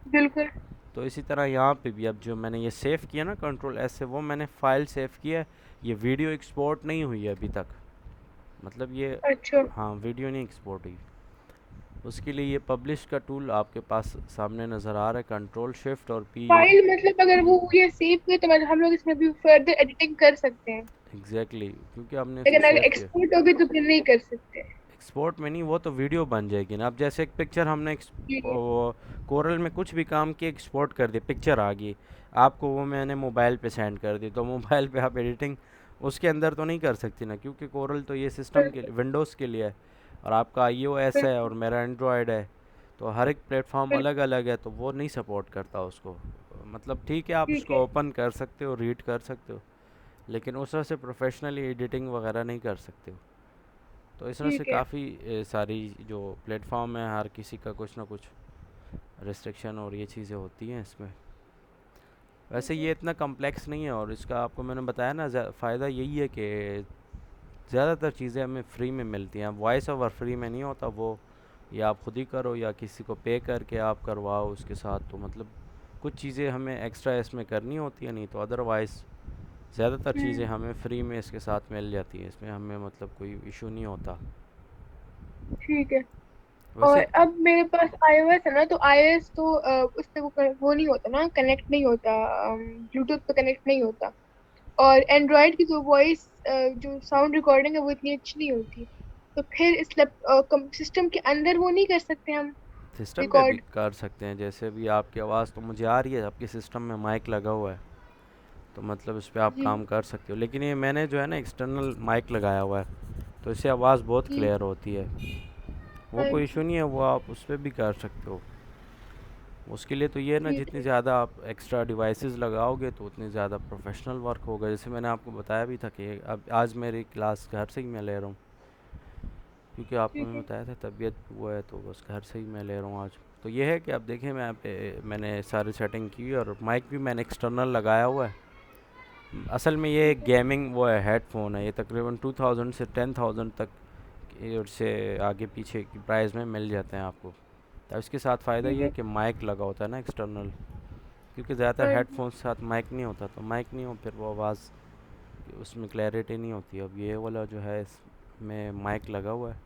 बिल्कुल। तो इसी तरह यहाँ पे भी अब जो मैंने ये सेव किया ना कंट्रोल एस से, वो मैंने फ़ाइल सेव किया है। ये वीडियो एक्सपोर्ट नहीं हुई है अभी तक, मतलब ये, अच्छा। हाँ वीडियो नहीं एक्सपोर्ट हुई। उसके लिए ये पब्लिश का टूल आपके पास सामने नज़र आ रहा है, कंट्रोल शिफ्ट और पी। फाइल मतलब अगर वो ये सेव हुई तो मतलब हम लोग इसमें भी फर्दर एडिटिंग कर सकते हैं, एग्जैक्टली क्योंकि आपने इसको लेकिन अगर सेव किया। एक्सपोर्ट होगी तो फिर नहीं कर सकते। एक्सपोर्ट में नहीं, वो तो वीडियो बन जाएगी ना। अब जैसे एक पिक्चर हमने जी जी। कोरल में कुछ भी काम किया, एक्सपोर्ट कर दी, पिक्चर आ गई आपको, वो मैंने मोबाइल पे सेंड कर दी, तो मोबाइल पे आप एडिटिंग उसके अंदर तो नहीं कर सकती ना, क्योंकि कोरल तो ये सिस्टम के बिल्कुल। लिए, विंडोज़ के लिए है। और आपका iOS है और बिल्कुल। मेरा एंड्रॉयड है, तो हर एक प्लेटफॉर्म अलग बिल्कुल। अलग है, तो वो नहीं सपोर्ट करता उसको। मतलब ठीक है, आप ठीक उसको है। ओपन कर सकते हो, रीड कर सकते हो, लेकिन उस तरह से प्रोफेशनली एडिटिंग वगैरह नहीं कर सकते हो। तो इस तरह से ठीक है। काफ़ी सारी जो प्लेटफॉर्म है, हर किसी का कुछ ना कुछ रिस्ट्रिक्शन और ये चीज़ें होती हैं इसमें। वैसे ठीक है। ये इतना कम्प्लेक्स नहीं है, और इसका आपको मैंने बताया ना, फ़ायदा यही है कि ज़्यादातर चीज़ें हमें फ्री में मिलती हैं। वॉइस ओवर फ्री में नहीं होता, वो या आप खुद ही करो या किसी को पे करके आप करवाओ उसके साथ। तो मतलब कुछ चीज़ें हमें एक्स्ट्रा इसमें करनी होती है, नहीं तो अदरवाइज़ ज़्यादातर चीज़ें हम्म। हमें फ्री में इसके साथ मिल जाती हैं। इसमें हमें मतलब कोई इशू नहीं होता। ठीक है। और वैसे अब मेरे पास iOS है ना, तो iOS तो उस पे वो नहीं होता ना, कनेक्ट नहीं होता, ब्लूटूथ पे कनेक्ट नहीं होता। और एंड्रॉयड की जो वॉइस, जो साउंड रिकॉर्डिंग है वो इतनी अच्छी नहीं होती। तो फिर इस सिस्टम के अंदर वो नहीं कर सकते हम सिस्टम पे भी रिकॉर्ड? कर सकते हैं, जैसे भी आपकी आवाज़ तो मुझे आ रही है, आपके सिस्टम में माइक लगा हुआ है, तो मतलब इस पे आप जी काम कर सकते हो। लेकिन ये मैंने जो है ना एक्सटर्नल माइक लगाया हुआ है, तो इससे आवाज़ बहुत जी। क्लियर होती है। वो कोई अच्छा। इशू नहीं है, वो आप उस पर भी कर सकते हो। उसके लिए तो ये है ना, ठीक जितनी है। ज़्यादा आप एक्स्ट्रा डिवाइसेस लगाओगे तो उतनी ज़्यादा प्रोफेशनल वर्क होगा। जैसे मैंने आपको बताया भी था कि अब आज मेरी क्लास घर से ही मैं ले रहा हूँ, क्योंकि आपको ठीक मैं है। बताया था तबीयत वो है, तो बस घर से ही मैं ले रहा हूँ आज। तो ये है कि आप देखें, मैं मैंने सारी सेटिंग की और माइक भी मैंने एक्सटर्नल लगाया हुआ है। असल में ये ठीक है। गेमिंग वो है, हेडफोन है। ये तकरीबन 2000 से 10,000 तक और से आगे पीछे की प्राइस में मिल जाते हैं आपको। तो इसके साथ फ़ायदा ठीक ये है है। कि माइक लगा होता है ना एक्सटर्नल, क्योंकि ज़्यादातर हाँ जी। हेडफोन के साथ माइक नहीं होता, तो माइक नहीं हो फिर वो आवाज़ उसमें क्लैरिटी नहीं होती। अब ये वाला जो है इसमें माइक लगा हुआ है,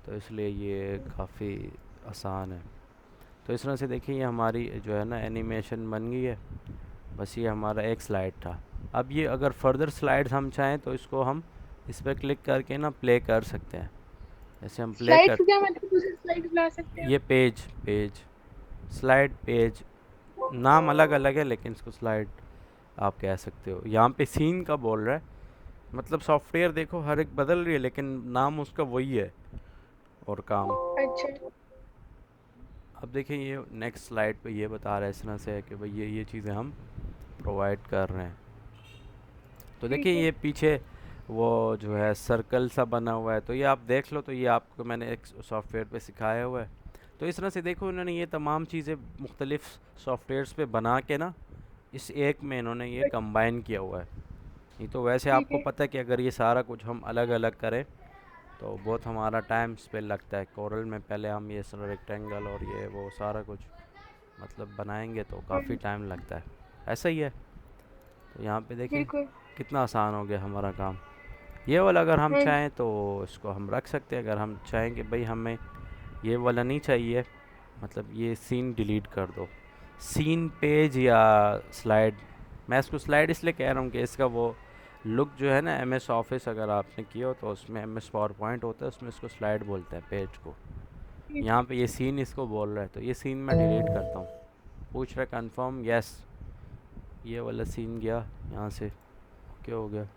तो इसलिए ये काफ़ी आसान है। तो इस तरह से देखिए, ये हमारी जो है ना एनिमेशन बन गई है। बस ये हमारा एक स्लाइड था। अब ये अगर फर्दर स्लाइड्स हम चाहें तो इसको हम इस पर क्लिक करके ना प्ले कर सकते हैं। जैसे हम प्ले स्लाइड्स कर, को क्या मतलब, दूसरी स्लाइड्स ला सकते हैं ये पेज पेज स्लाइड पेज, नाम अलग अलग है लेकिन इसको स्लाइड आप कह सकते हो। यहाँ पे सीन का बोल रहा है, मतलब सॉफ्टवेयर देखो हर एक बदल रही है लेकिन नाम उसका वही है और काम। हम? अच्छा। अब देखिए, ये नेक्स्ट स्लाइड पे ये बता रहा है इस तरह से है कि भाई ये चीज़ें हम प्रोवाइड कर रहे हैं। तो देखिए ठीक है। ये पीछे वो जो है सर्कल सा बना हुआ है, तो ये आप देख लो, तो ये आपको मैंने एक सॉफ्टवेयर पे सिखाया हुआ है। तो इस तरह से देखो, इन्होंने ये तमाम चीज़ें मुख्तलिफ सॉफ्टवेयर्स पे बना के ना इस एक में इन्होंने ये कंबाइन किया हुआ है। नहीं तो वैसे ठीक आपको है। पता है कि अगर ये सारा कुछ हम अलग अलग करें तो बहुत हमारा टाइम स्पेंड लगता है। कोरल में पहले हम ये सारा रेक्टेंगल और ये वो सारा कुछ मतलब बनाएंगे तो काफ़ी हम। टाइम लगता है। ऐसा ही है। तो यहाँ पे देखें बिल्कुल। कितना आसान हो गया हमारा काम। ये वाला अगर हम हाँ जी। चाहें तो इसको हम रख सकते हैं। अगर हम चाहें कि भाई हमें ये वाला नहीं चाहिए, मतलब ये सीन डिलीट कर दो, सीन पेज या स्लाइड। मैं इसको स्लाइड इसलिए कह रहा हूँ कि इसका वो लुक जो है ना, एम एस ऑफिस अगर आपने किया हो तो उसमें एम एस पावर पॉइंट होता है, उसमें इसको स्लाइड बोलते हैं पेज को। ठीक यहाँ है। पे ये सीन इसको बोल रहा है, तो ये सीन मैं डिलीट करता हूँ। पूछ रहा है कंफर्म, यस। ये वाला सीन गया यहाँ से, क्या हो गया।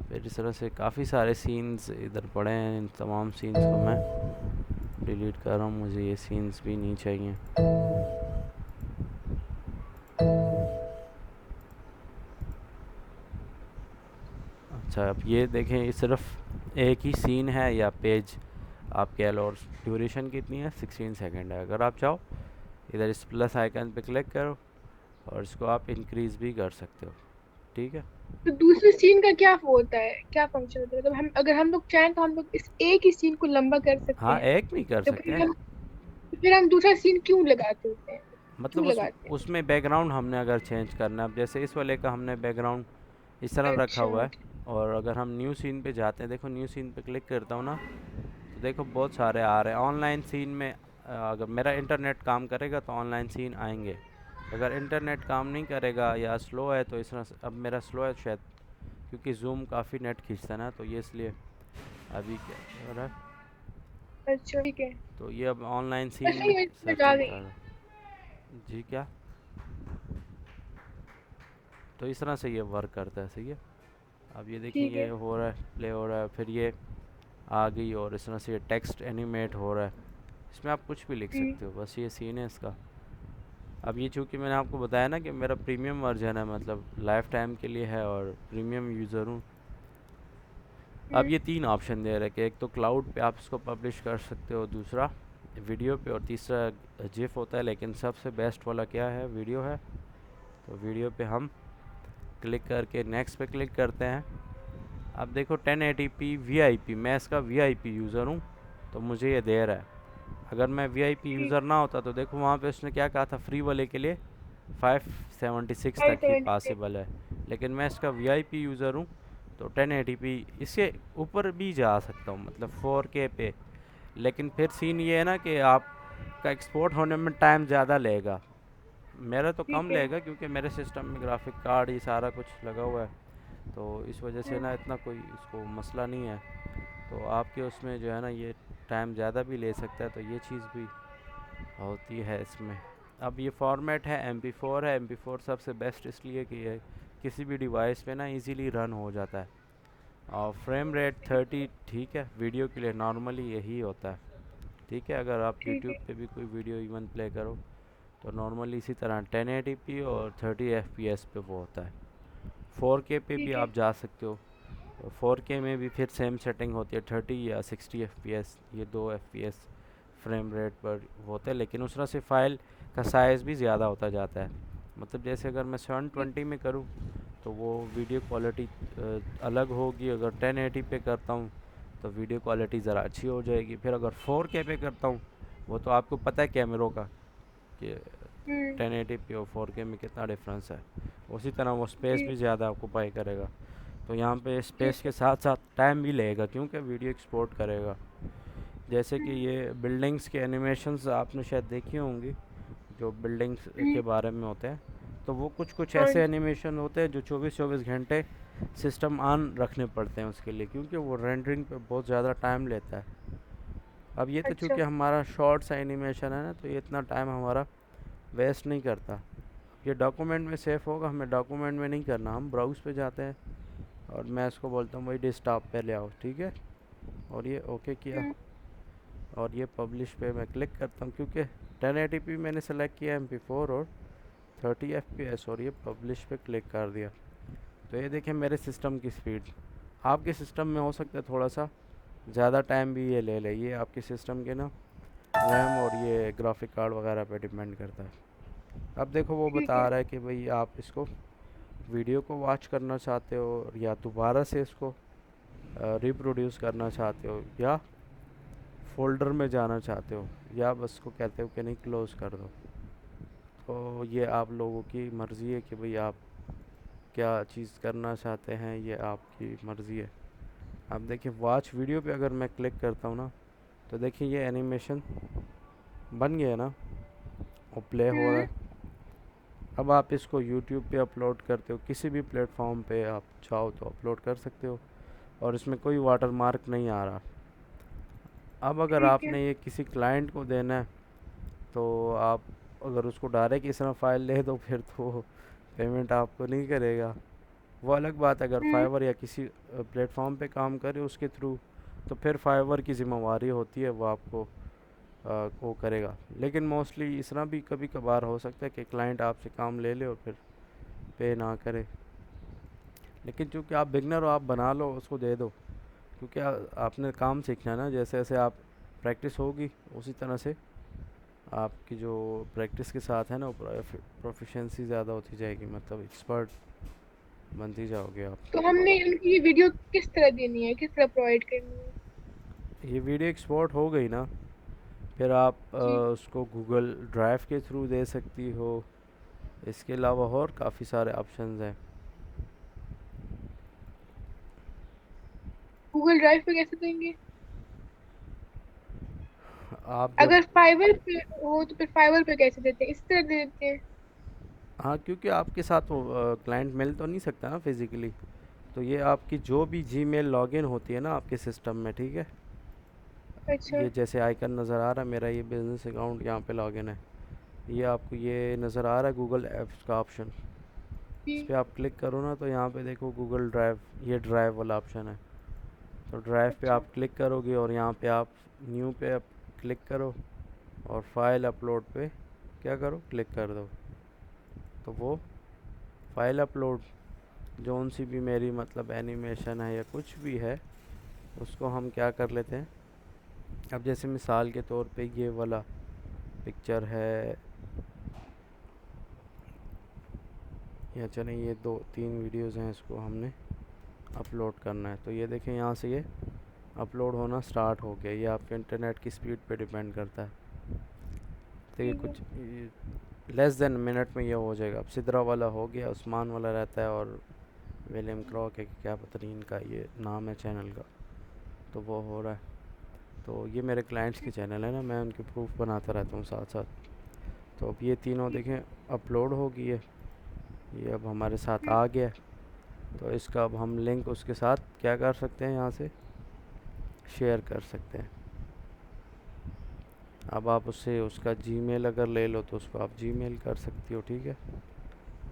फिर इस तरह से काफ़ी सारे सीन्स इधर पड़े हैं, इन तमाम सीन्स को मैं डिलीट कर रहा हूँ, मुझे ये सीन्स भी नहीं चाहिए। अच्छा, अब ये देखें, ये सिर्फ एक ही सीन है या पेज आप कह लो, और ड्यूरेशन कितनी है, 16 सेकंड है। अगर आप चाहो इधर इस प्लस आइकन पे क्लिक करो और इसको आप इंक्रीज़ भी कर सकते हो। ठीक है। तो दूसरे सीन का क्या वो होता है, क्या फंक्शन होता है? मतलब हम, अगर हम लोग चाहें तो हम लोग इस एक ही सीन को लंबा कर सकते हाँ, हैं? एक नहीं कर तो सकते हैं। फिर हम दूसरा सीन क्यों लगाते होते हैं? मतलब क्यों लगाते हैं? उसमें बैकग्राउंड हमने अगर चेंज करना है, अब जैसे इस वाले का हमने बैकग्राउंड इस तरह रखा अच्छा। हुआ है, और अगर हम न्यू सीन पे जाते हैं, देखो न्यू सीन पे क्लिक करता हूँ ना, तो देखो बहुत सारे आ रहे हैं ऑनलाइन सीन में। अगर मेरा इंटरनेट काम करेगा तो ऑनलाइन सीन आएंगे। अगर इंटरनेट काम नहीं करेगा या स्लो है तो इस तरह से, अब मेरा स्लो है शायद क्योंकि जूम काफ़ी नेट खींचता है ना, तो ये इसलिए अभी क्या हो रहा है। अच्छा ठीक है। तो ये अब ऑनलाइन सीन अच्छा में ये समझ आ सर्चिंग कर गई। रहा है। जी क्या। तो इस तरह से ये वर्क करता है, सही है। अब ये देखिए ठीक ये है। हो रहा है, प्ले हो रहा है, फिर ये आ गई, और इस तरह से ये टेक्स्ट एनिमेट हो रहा है। इसमें आप कुछ भी लिख हम्म। सकते हो, बस ये सीन है इसका। अब ये चूँकि मैंने आपको बताया ना कि मेरा प्रीमियम वर्जन है, मतलब लाइफ टाइम के लिए है और प्रीमियम यूज़र हूँ। अब हम्म। ये तीन ऑप्शन दे रहे हैं कि एक तो क्लाउड पे आप इसको पब्लिश कर सकते हो, दूसरा वीडियो पे, और तीसरा जिफ होता है। लेकिन सबसे बेस्ट वाला क्या है, वीडियो है। तो वीडियो पे हम क्लिक करके नेक्स्ट पे क्लिक करते हैं। अब देखो 1080p VIP, मैं इसका VIP यूज़र हूँ तो मुझे ये दे रहा है। अगर मैं VIP ठीक। यूज़र ना होता तो देखो वहाँ पे उसने क्या कहा था, फ्री वाले के लिए 576 तक ही 576। पॉसिबल है। लेकिन मैं इसका VIP यूज़र हूँ तो 1080p इससे ऊपर भी जा सकता हूँ, मतलब 4K पे। लेकिन फिर सीन ये है ना कि आपका एक्सपोर्ट होने में टाइम ज़्यादा लेगा। मेरा तो कम ठीक है। लेगा क्योंकि मेरे सिस्टम में ग्राफिक कार्ड ये सारा कुछ लगा हुआ है, तो इस वजह से हम्म। ना इतना कोई इसको मसला नहीं है। तो आपके उसमें जो है ना ये टाइम ज़्यादा भी ले सकता है, तो ये चीज़ भी होती है इसमें। अब ये फॉर्मेट है MP4 है। MP4 सबसे बेस्ट इसलिए कि ये किसी भी डिवाइस पे ना इजीली रन हो जाता है। और फ्रेम रेट 30 ठीक है, वीडियो के लिए नॉर्मली यही होता है। ठीक है, अगर आप ठीक यूट्यूब है। पे भी कोई वीडियो इवन प्ले करो तो नॉर्मली इसी तरह 1080p और 30 FPS पे वो होता है। 4K पे भी ठीक है। आप जा सकते हो। 4K में भी फिर सेम सेटिंग होती है, 30 या 60 FPS, ये 2 FPS फ्रेम रेट पर होते हैं। लेकिन उस तरह से फ़ाइल का साइज़ भी ज़्यादा होता जाता है। मतलब जैसे अगर मैं 720 में करूँ तो वो वीडियो क्वालिटी अलग होगी। अगर 1080 पे करता हूँ तो वीडियो क्वालिटी ज़रा अच्छी हो जाएगी। फिर अगर 4K पे करता हूँ, वो तो आपको पता है कैमरों का कि हम्म। 1080p और 4K में कितना डिफरेंस है। उसी तरह वो स्पेस जी। भी ज़्यादा ऑक्यूपाई करेगा। तो यहाँ पे ठीक स्पेस है। के साथ साथ टाइम भी लगेगा क्योंकि वीडियो एक्सपोर्ट करेगा। जैसे कि हम्म। ये बिल्डिंग्स के एनिमेशंस आपने शायद देखी होंगी, जो बिल्डिंग्स के हम्म। बारे में होते हैं। तो वो कुछ कुछ हाँ ऐसे जी। एनिमेशन होते हैं जो 24-24 घंटे सिस्टम ऑन रखने पड़ते हैं उसके लिए, क्योंकि वो रेंडरिंग पे बहुत ज़्यादा टाइम लेता है। अब ये तो अच्छा। चूँकि हमारा शॉर्ट सा एनिमेशन है ना, तो ये इतना टाइम हमारा वेस्ट नहीं करता। ये डॉक्यूमेंट में सेव होगा, हमें डॉक्यूमेंट में नहीं करना। हम ब्राउज़ पे जाते हैं और मैं इसको बोलता हूँ भाई डेस्कटॉप पे ले आओ, ठीक है। और ये ओके किया हम्म। और ये पब्लिश पे मैं क्लिक करता हूँ, क्योंकि 1080p मैंने सेलेक्ट किया MP4 और 30 FPS, और ये पब्लिश पे क्लिक कर दिया। तो ये देखें मेरे सिस्टम की स्पीड। आपके सिस्टम में हो सकता है थोड़ा सा ज़्यादा टाइम भी ये ले ले, ये आपके सिस्टम के ना रैम और ये ग्राफिक कार्ड वगैरह पे डिपेंड करता है। अब देखो वो ठीक बता है। रहा है कि भाई आप इसको वीडियो को वॉच करना चाहते हो या दोबारा से इसको रिप्रोड्यूस करना चाहते हो या फ़ोल्डर में जाना चाहते हो, या बस को कहते हो कि नहीं क्लोज़ कर दो। तो ये आप लोगों की मर्ज़ी है कि भाई आप क्या चीज़ करना चाहते हैं, ये आपकी मर्ज़ी है। अब देखिए वॉच वीडियो पे अगर मैं क्लिक करता हूँ ना, तो देखिए ये एनिमेशन बन गया ना, वो प्ले हो रहा हम्म। है। अब आप इसको यूट्यूब पे अपलोड करते हो, किसी भी प्लेटफॉर्म पे आप चाहो तो अपलोड कर सकते हो, और इसमें कोई वाटर मार्क नहीं आ रहा। अब अगर ठीक है। आपने ये किसी क्लाइंट को देना है तो आप अगर उसको डायरेक्ट इस तरह फ़ाइल दे दो, फिर तो पेमेंट आपको नहीं करेगा। वो अलग बात है अगर हम्म। फाइवर या किसी प्लेटफॉर्म पे काम करे उसके थ्रू, तो फिर फाइवर की ज़िम्मेवारी होती है, वो आपको वो करेगा। लेकिन मोस्टली इस तरह भी कभी कभार हो सकता है कि क्लाइंट आपसे काम ले ले और फिर पे ना करे। लेकिन चूँकि आप बिगनर हो, आप बना लो, उसको दे दो, क्योंकि आपने काम सीखना है ना। जैसे जैसे आप प्रैक्टिस होगी उसी तरह से आपकी जो प्रैक्टिस के साथ है ना प्रोफिशेंसी ज़्यादा होती जाएगी, मतलब एक्सपर्ट बनती जाओगे आप। तो हमने इनकी ये वीडियो किस तरह देनी है, किस तरह प्रोवाइड करनी है? ये वीडियो एक्सपोर्ट हो गई ना, फिर आप जी। उसको गूगल ड्राइव के थ्रू दे सकती हो। इसके अलावा और काफ़ी सारे ऑप्शंस हैं। गूगल ड्राइव पे कैसे देंगे? आप जब अगर फाइवर पे हो तो फिर फाइवर पे कैसे देते हैं, इस तरह दे देते हैं? हाँ, क्योंकि आपके साथ वो क्लाइंट मिल तो नहीं सकता ना फिज़िकली। तो ये आपकी जो भी जीमेल लॉगिन होती है ना आपके सिस्टम में, ठीक है। अच्छा। ये जैसे आइकन नज़र आ रहा है, मेरा ये बिज़नेस अकाउंट यहाँ पे लॉगिन है। ये आपको ये नज़र आ रहा है गूगल ऐप्स का ऑप्शन। इस जी। पर आप क्लिक करो ना, तो यहाँ पे देखो गूगल ड्राइव, ये ड्राइव वाला ऑप्शन है। तो ड्राइव पे अच्छा। आप क्लिक करोगे और यहाँ पे आप न्यू पे आप क्लिक करो और फाइल अपलोड पे क्या करो, क्लिक कर दो। तो वो फाइल अपलोड जौन सी भी मेरी मतलब एनिमेशन है या कुछ भी है, उसको हम क्या कर लेते हैं। अब जैसे मिसाल के तौर पे ये वाला पिक्चर है, या चलें ये 2-3 वीडियोज़ हैं, इसको हमने अपलोड करना है। तो ये देखें यहाँ से ये अपलोड होना स्टार्ट हो गया। ये आपके इंटरनेट की स्पीड पे डिपेंड करता है। तो ये ठीक है। कुछ लेस देन मिनट में ये हो जाएगा। अब सिदरा वाला हो गया, उस्मान वाला रहता है, और विलियम क्रॉक है कि क्या पता नहीं इनका ये नाम है चैनल का, तो वो हो रहा है। तो ये मेरे क्लाइंट्स के चैनल है ना, मैं उनके प्रूफ बनाता रहता हूँ साथ साथ। तो अब ये तीनों ठीक देखें है। अपलोड हो गई है, ये अब हमारे साथ हम्म, आ गया है। तो इसका अब हम लिंक उसके साथ क्या कर सकते हैं, यहाँ से शेयर कर सकते हैं। अब आप उससे उसका जीमेल अगर ले लो तो उसको आप जीमेल कर सकती हो, ठीक है।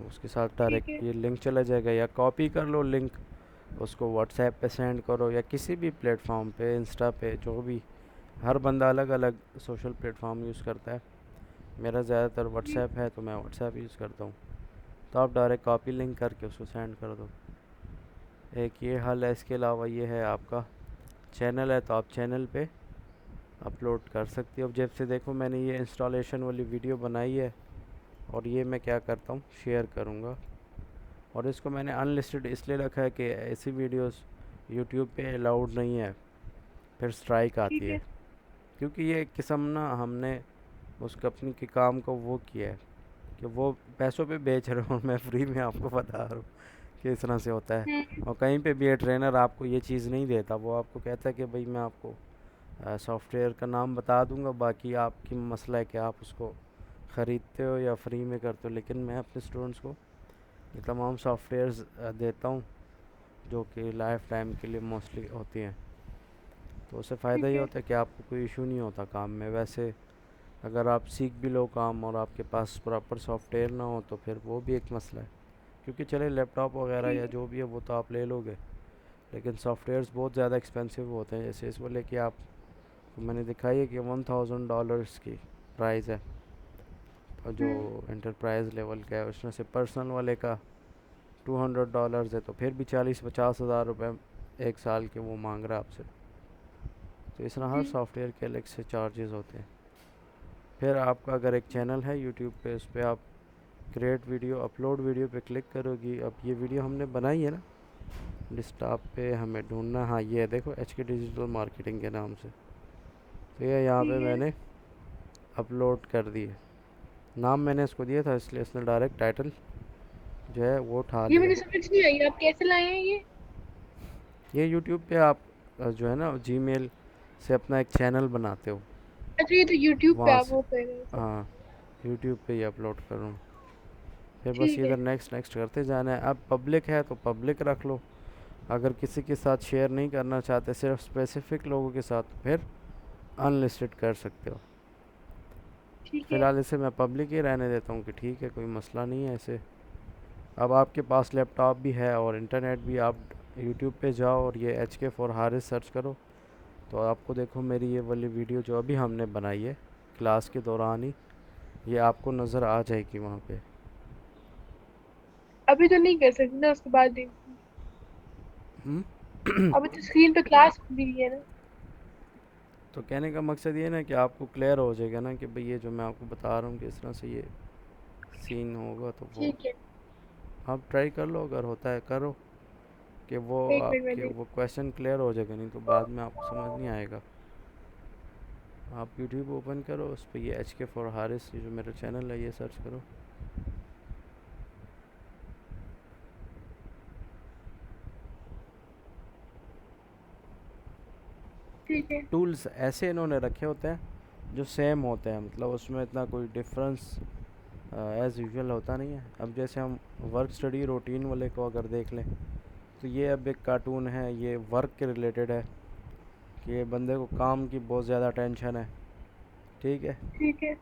उसके साथ ठीक है। डायरेक्ट ये लिंक चला जाएगा, या कॉपी कर लो लिंक, उसको व्हाट्सएप पे सेंड करो या किसी भी प्लेटफॉर्म पे, इंस्टा पे, जो भी। हर बंदा अलग अलग सोशल प्लेटफॉर्म यूज़ करता है। मेरा ज़्यादातर हम्म, व्हाट्सएप है तो मैं व्हाट्सएप यूज़ करता हूँ। तो आप डायरेक्ट कॉपी लिंक करके उसको सेंड कर दो। एक ये हल है। इसके अलावा ये है आपका चैनल है, तो आप चैनल पे अपलोड कर सकती हो। अब जब से देखो मैंने ये इंस्टॉलेशन वाली वीडियो बनाई है, और ये मैं क्या करता हूँ शेयर करूँगा। और इसको मैंने अनलिस्टेड इसलिए रखा है कि ऐसी वीडियोस यूट्यूब पे अलाउड नहीं है, फिर स्ट्राइक आती ठीक है। है। क्योंकि ये एक किस्म ना हमने उस कंपनी के काम को वो किया है कि वो पैसों पे बेच रहे हो और मैं फ्री में आपको बता रहा हूँ कि इस तरह से होता है। हम्म, और कहीं पे भी ये ट्रेनर आपको ये चीज़ नहीं देता, वो आपको कहता है कि भाई मैं आपको सॉफ्टवेयर का नाम बता दूंगा, बाकी आपकी मसला है कि आप उसको ख़रीदते हो या फ्री में करते हो। लेकिन मैं अपने स्टूडेंट्स को ये तमाम सॉफ्टवेयर्स देता हूँ जो कि लाइफ टाइम के लिए मोस्टली होती हैं। तो उससे फ़ायदा ठीक ये है। होता है कि आपको कोई इशू नहीं होता काम में। वैसे अगर आप सीख भी लो काम और आपके पास प्रॉपर सॉफ्टवेयर ना हो तो फिर वो भी एक मसला है। क्योंकि चले लैपटॉप वगैरह या ठीक है। जो भी है वो तो आप ले लोगे, लेकिन सॉफ्टवेयर्स बहुत ज़्यादा एक्सपेंसिव होते हैं। जैसे इस वाले की आप मैंने दिखाई है कि $1000 की प्राइस है, और जो हम्म, इंटरप्राइज लेवल का है। उसमें से पर्सनल वाले का $200 है, तो फिर भी 40-50 हज़ार रुपये एक साल के वो मांग रहा है आपसे। तो इस तरह हर हम्म, सॉफ्टवेयर के अलग से चार्जेस होते हैं। फिर आपका अगर एक चैनल है यूट्यूब पे, उस पर आप क्रिएट वीडियो, अपलोड वीडियो पे क्लिक करोगी। अब ये वीडियो हमने बनाई है ना, डेस्कटॉप पे हमें ढूंढना, हाँ ये है, देखो HK डिजिटल मार्केटिंग के नाम से। तो ये यहाँ पे ठीक है। मैंने अपलोड कर दी है। नाम मैंने इसको दिया था इसलिए इसने डायरेक्ट टाइटल जो है वो उठा ये लिया। मुझे समझ नहीं आई, आप कैसे लाए हैं ये? ये यूट्यूब पे आप जो है ना जीमेल से अपना एक चैनल बनाते हो, अच्छा, ये तो यूट्यूब पे वहाँ आप से। वो कर रहे हैं सब। हाँ, यूट्यूब पे ही अपलोड करूँ। फिर बस ठीक ये है। इधर नेक्स्ट नेक्स्ट करते जाना है। अब पब्लिक है तो पब्लिक रख लो। अगर किसी के साथ शेयर नहीं करना चाहते, सिर्फ स्पेसिफिक लोगों के साथ, फिर अनलिस्टेड कर सकते हो। ठीक है। फ़िलहाल इसे मैं पब्लिक ही रहने देता हूँ कि ठीक है, कोई मसला नहीं है इसे। अब आपके पास लैपटॉप भी है और इंटरनेट भी, आप यूट्यूब पे जाओ और ये HK फॉर हारिस सर्च करो, तो आपको देखो मेरी ये वाली वीडियो जो अभी हमने बनाई है क्लास के दौरान ही, ये आपको नज़र आ जाएगी वहाँ पे। अभी तो नहीं कर सकती ना, उसके बाद देखूंगी। हम्म? अभी तो स्क्रीन पे क्लास खुली हुई है ना। तो कहने का मकसद ये ना कि आपको क्लियर हो जाएगा ना कि भाई ये जो मैं आपको बता रहा हूँ कि इस तरह से ये सीन होगा, तो वो ठीक है। आप ट्राई कर लो, अगर होता है करो, कि वो एक मिनट में आपके देख। वो क्वेश्चन क्लियर हो जाएगा, नहीं तो बाद में आपको समझ नहीं आएगा। आप यूट्यूब ओपन करो, उस पर ये HK फॉर हारिस, ये जो मेरा चैनल है, ये सर्च करो। ठीक है। टूल्स ऐसे इन्होंने रखे होते हैं जो सेम होते हैं, मतलब उसमें इतना कोई डिफरेंस एज़ यूजुअल होता नहीं है। अब जैसे हम वर्क स्टडी रूटीन वाले को अगर देख लें, तो ये अब एक कार्टून है, ये वर्क के रिलेटेड है कि ये बंदे को काम की बहुत ज़्यादा टेंशन है, ठीक है। ठीक है।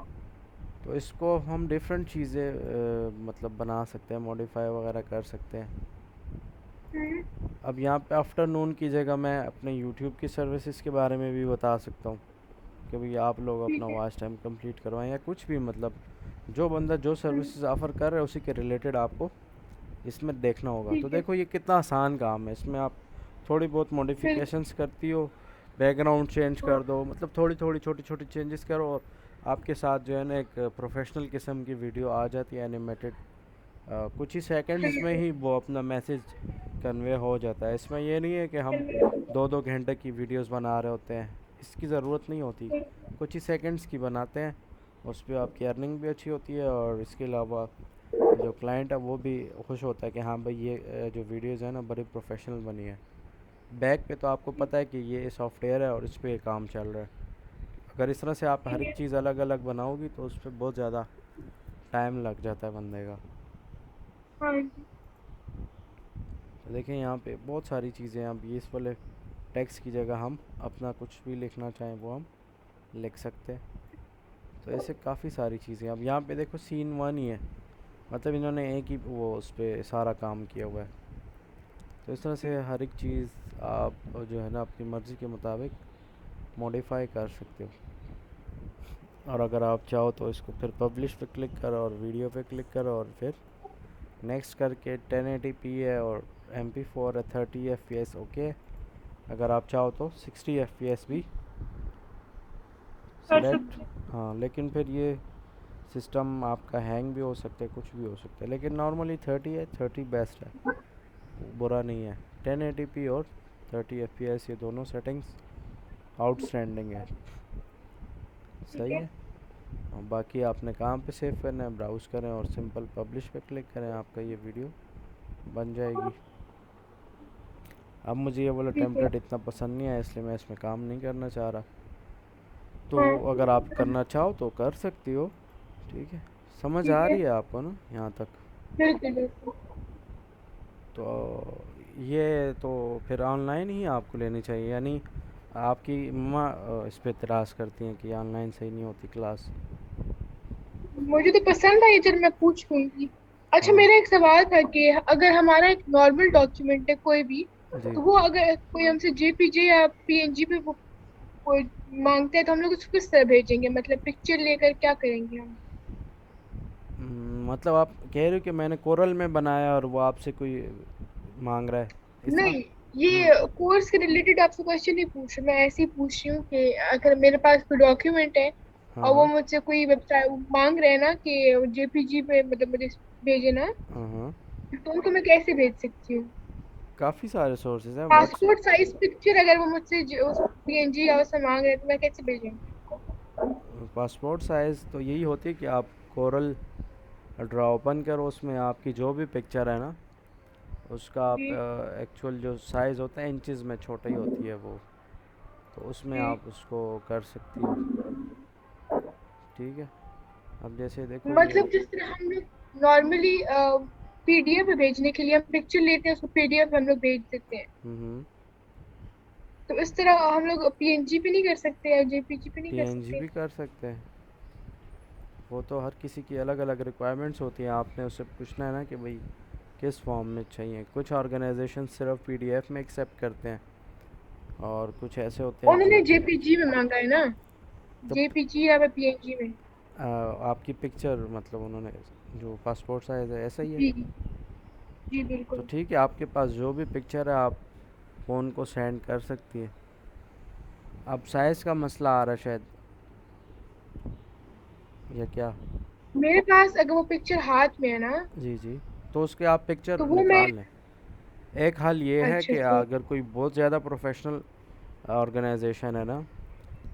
तो इसको हम डिफरेंट चीज़ें मतलब बना सकते हैं, मॉडिफाई वगैरह कर सकते हैं। हम्म, अब यहाँ पे आफ्टरनून की जगह मैं अपने यूट्यूब की सर्विसेज के बारे में भी बता सकता हूँ कि भाई आप लोग अपना ठीक है। वॉच टाइम कंप्लीट करवाएं, या कुछ भी, मतलब जो बंदा जो हम्म, सर्विसेज ऑफ़र कर रहा है उसी के रिलेटेड आपको इसमें देखना होगा। तो ठीक है। देखो ये कितना आसान काम है, इसमें आप थोड़ी बहुत बिल्कुल। मॉडिफिकेशंस करती हो, बैकग्राउंड चेंज हाँ, कर दो, मतलब थोड़ी थोड़ी छोटी छोटी चेंजेस करो, और आपके साथ जो है ना एक प्रोफेशनल किस्म की वीडियो आ जाती है एनिमेटेड। कुछ ही सेकंड्स में बिल्कुल। ही वो अपना मैसेज कन्वे हो जाता है। इसमें ये नहीं है कि हम बिल्कुल। 2-2 घंटे की वीडियोस बना रहे होते हैं, इसकी ज़रूरत नहीं होती। कुछ ही सेकंड्स की बनाते हैं, उस पर आपकी अर्निंग भी अच्छी होती है, और इसके अलावा जो क्लाइंट है वो भी खुश होता है कि हाँ भाई ये जो वीडियोज़ है ना बड़ी प्रोफेशनल बनी है। बैक पे तो आपको पता है कि ये सॉफ्टवेयर है और इस पे काम चल रहा है। अगर इस तरह से आप हर ठीक एक है। चीज़ अलग अलग बनाओगी तो उस पर बहुत ज़्यादा टाइम लग जाता है बंदे का। हाँ जी। तो देखें यहाँ पे बहुत सारी चीज़ें हैं। अब ये इस वाले टेक्स्ट की जगह हम अपना कुछ भी लिखना चाहें वो हम लिख सकते हैं। तो ऐसे काफ़ी सारी चीज़ें। अब यहाँ पे देखो सीन वन ही है, मतलब इन्होंने एक ही वो उस पर सारा काम किया हुआ है। तो इस तरह से हर एक चीज़ आप जो है ना अपनी मर्ज़ी के मुताबिक मॉडिफाई कर सकते हो। और अगर आप चाहो तो इसको फिर पब्लिश पे क्लिक करो और वीडियो पे क्लिक करो और फिर नेक्स्ट करके 1080p है और MP4 है 30 FPS ओके। अगर आप चाहो तो 60 FPS भी कर सिलेक्ट। सकते हैं। हाँ लेकिन फिर ये सिस्टम आपका हैंग भी हो सकता है, कुछ भी हो सकता है, लेकिन नॉर्मली 30 है, 30 बेस्ट है, बुरा नहीं है। 1080p और 30 FPS ये दोनों सेटिंग्स आउटस्टैंडिंग है, ठीक सही है। है। और बाकी आपने कहाँ पे सेव करना है, ब्राउज़ करें और सिंपल पब्लिश पे क्लिक करें, आपका ये वीडियो बन जाएगी। अब मुझे ये वाला ठीक है। टेम्पलेट इतना पसंद नहीं है इसलिए मैं इसमें काम नहीं करना चाह रहा। तो हाँ। अगर आप करना चाहो तो कर सकती हो, ठीक है। समझ ठीक आ है। रही है आपको ना यहाँ तक? बिल्कुल बिल्कुल। तो ये तो फिर ऑनलाइन ही आपको लेनी चाहिए, यानी आपकी मम्मा इस पे इतराज़ करती हैं कि ऑनलाइन सही नहीं होती क्लास। मुझे तो पसंद आई, चल मैं पूछ लूंगी। अच्छा, हाँ मेरा एक सवाल था कि अगर हमारा एक नॉर्मल डॉक्यूमेंट है कोई भी, जी। तो वो अगर कोई हमसे जेपीजे या पीएनजी पे वो मांगते हैं तो हम लोग उसको किस तरह भेजेंगे, मतलब पिक्चर लेकर क्या करेंगे हम? मतलब आप कह रहे हो कि मैंने कोरल में बनाया और वो आपसे कोई मांग रहा है, इस तरह? नहीं, हम्म, ये कोर्स के रिलेटेड आपसे क्वेश्चन नहीं पूछ रही मैं, ऐसे ही पूछ रही हूँ कि अगर मेरे पास कोई डॉक्यूमेंट है हाँ और वो हाँ मुझसे कोई वेबसाइट मांग रहे हैं ना कि जेपीजी पे मतलब मुझे भेजे ना, हाँ हाँ। तो उनको मैं कैसे भेज सकती हूँ? काफ़ी सारे सोर्सेज हैं व्हाट्स। पासपोर्ट साइज पिक्चर अगर वो मुझसे पीएनजी या वैसा मांग रहे हैं तो मैं कैसे भेजूंगी उनको? पासपोर्ट साइज़ तो यही होती है कि आप कोरल ड्रा ओपन करो, उसमें आपकी जो भी पिक्चर है ना उसका आप जी। एक्चुअल जो साइज़ होता है इंचज़ में छोटी होती है वो, तो उसमें जी। आप उसको कर सकती हो, ठीक है। अब जैसे देखो ये। मतलब जिस तरह हम लोग नॉर्मली पीडीएफ भेजने के लिए हम पिक्चर लेते हैं उसको पीडीएफ हम लोग भेज देते हैं, हम्म। तो इस तरह हम लोग पीएनजी पे नहीं कर सकते या जेपीजी पे नहीं कर पीएनजी सकते? भी कर सकते हैं, वो तो हर किसी की अलग अलग रिक्वायरमेंट्स होती हैं। आपने उससे पूछना है ना कि भाई किस फॉर्म में चाहिए। कुछ ऑर्गेनाइजेशन सिर्फ पीडीएफ में एक्सेप्ट करते हैं और कुछ ऐसे होते हैं उन्होंने जिनके। जेपीजी में मांगा है ना, तो जेपीजी या पीएनजी में? आपकी पिक्चर मतलब उन्होंने जो पासपोर्ट साइज़ है ऐसा ही है। जी। जी तो बिल्कुल। ठीक है, आपके पास जो भी पिक्चर है आप फ़ोन को सेंड कर सकती है। अब साइज़ का मसला आ रहा है शायद, या क्या? मेरे पास अगर वो पिक्चर हाथ में है ना, जी जी। तो उसके आप पिक्चर तो वो मैं। निकाल लें। एक हाल ये है अच्छा कि ठीक। अगर कोई बहुत ज़्यादा प्रोफेशनल ऑर्गेनाइजेशन है ना,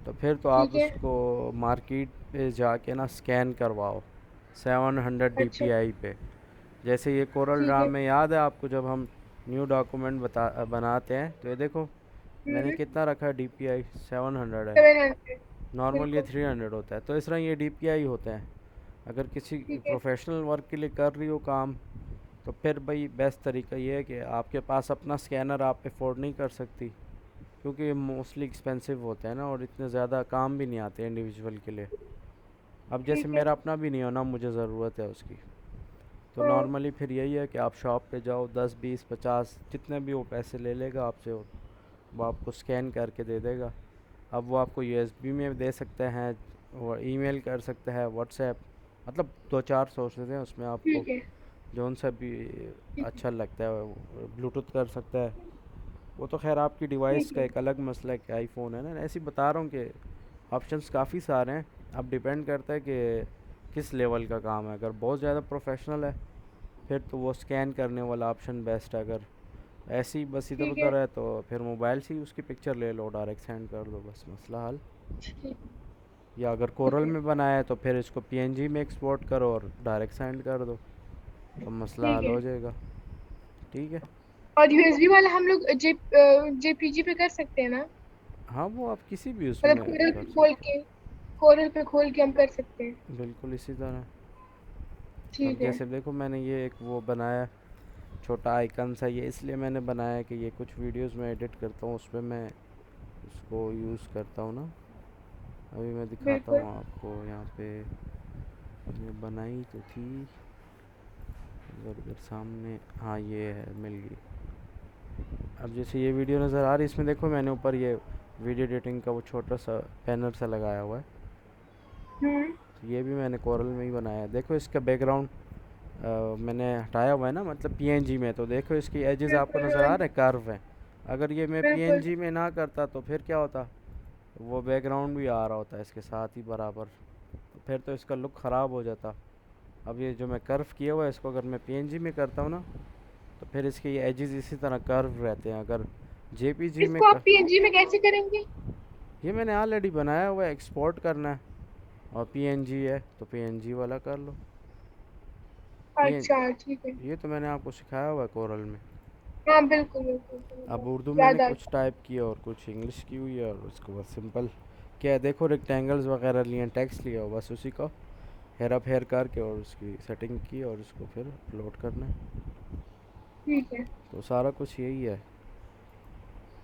तो फिर तो आप ठीक है। उसको मार्केट पे जाके ना स्कैन करवाओ 700 अच्छा। DPI पे। जैसे ये कोरल ठीक ड्रा है। में याद है आपको, जब हम न्यू डॉक्यूमेंट बनाते हैं तो ये देखो मैंने हम्म। कितना रखा है, DPI 700 है। 700। नॉर्मल ये बिल्कुल। 300 होता है, तो इस तरह ये DPI होते हैं। अगर किसी ठीक है। प्रोफेशनल वर्क के लिए कर रही हो काम, तो फिर भाई बेस्ट तरीका ये है कि आपके पास अपना स्कैनर आप अफोर्ड नहीं कर सकती, क्योंकि ये मोस्टली एक्सपेंसिव होते हैं ना और इतने ज़्यादा काम भी नहीं आते इंडिविजुअल के लिए। अब जैसे ठीक है। मेरा अपना भी नहीं हो ना, मुझे ज़रूरत है उसकी, तो हाँ। नॉर्मली फिर यही है कि आप शॉप पे जाओ, 10 20 50 जितने भी वो पैसे ले लेगा आपसे, वो आपको स्कैन करके दे देगा। अब वो आपको यूएसबी में दे सकते हैं, और ईमेल कर सकते हैं, व्हाट्सएप, मतलब 2 4 सोर्सेज हैं उसमें, आपको ठीक है। जौन सा भी ठीक है। अच्छा लगता है ब्लूटूथ कर सकता है। वो तो खैर आपकी डिवाइस ठीक का है। एक अलग मसला है कि आईफोन है ना, ऐसे ही बता रहा हूँ कि ऑप्शंस काफ़ी सारे हैं। अब डिपेंड करता है कि किस लेवल का काम है। अगर बहुत ज़्यादा प्रोफेशनल है फिर तो वो स्कैन करने वाला ऑप्शन बेस्ट है। अगर ऐसे ही बस इधर ठीक है। उधर है तो फिर मोबाइल से ही उसकी पिक्चर ले लो, डायरेक्ट सेंड कर दो, बस मसला हल। ठीक। या अगर कोरल में बनाया है तो फिर इसको पीएनजी में एक्सपोर्ट करो और डायरेक्ट सेंड कर दो। तो मसला ठीक हल है। हो जाएगा। ठीक है। और यूएसबी वाला हम लोग जेपीजी पे कर सकते हैं ना? हाँ, वो आप किसी भी मतलब उसमें कोरल कर पे खोल सकते के, कोरल पे खोल के हम कर सकते हैं। हैं, बिल्कुल इसी तरह। अब ठीक है। जैसे देखो, मैंने ये एक वो बनाया, छोटा आइकन सा, ये इसलिए मैंने बनाया कि ये कुछ वीडियोस में एडिट करता हूँ, उस पर मैं उसको यूज़ करता हूँ ना। अभी मैं दिखाता बिल्कुल। हूँ आपको यहाँ पे। ये बनाई तो थी इधर उधर सामने, हाँ ये है, मिल गई। अब जैसे ये वीडियो नज़र आ रही है, इसमें देखो मैंने ऊपर ये वीडियो एडिटिंग का वो छोटा सा बैनर सा लगाया हुआ है। हम्म। तो ये भी मैंने कोरल में ही बनाया है। देखो इसका बैकग्राउंड मैंने हटाया हुआ है ना, मतलब पीएनजी में। तो देखो इसकी एजेस आपको बिल्कुल नज़र हाँ आ जी। रहे हैं, कर्व हैं। अगर ये मैं बिल्कुल। पीएनजी में ना करता तो फिर क्या होता, वो बैकग्राउंड भी आ रहा होता है इसके साथ ही बराबर, तो फिर तो इसका लुक ख़राब हो जाता। अब ये जो मैं कर्व किया हुआ है, इसको अगर मैं पीएनजी में करता हूँ ना, तो फिर इसके ये एजेस इसी तरह कर्व रहते हैं। अगर जेपीजी में इसको आप पीएनजी में कैसे करेंगे? ये मैंने ऑलरेडी बनाया हुआ है, एक्सपोर्ट करना है। और पीएनजी है तो पीएनजी वाला कर लो। पीएन अच्छा ठीक है। ये तो मैंने आपको सिखाया हुआ है कोरल में। हाँ बिल्कुल बिल्कुल अब बिल्कुल। उर्दू मैंने याद आ कुछ टाइप किया और कुछ इंग्लिश की हुई है, और उसको बस सिंपल क्या है, देखो रेक्टेंगल्स वगैरह लिए, टेक्स्ट लिया हो, बस उसी को हेर अप हेर करके और उसकी सेटिंग की और उसको फिर अपलोड करना है। ठीक है। तो सारा कुछ यही है।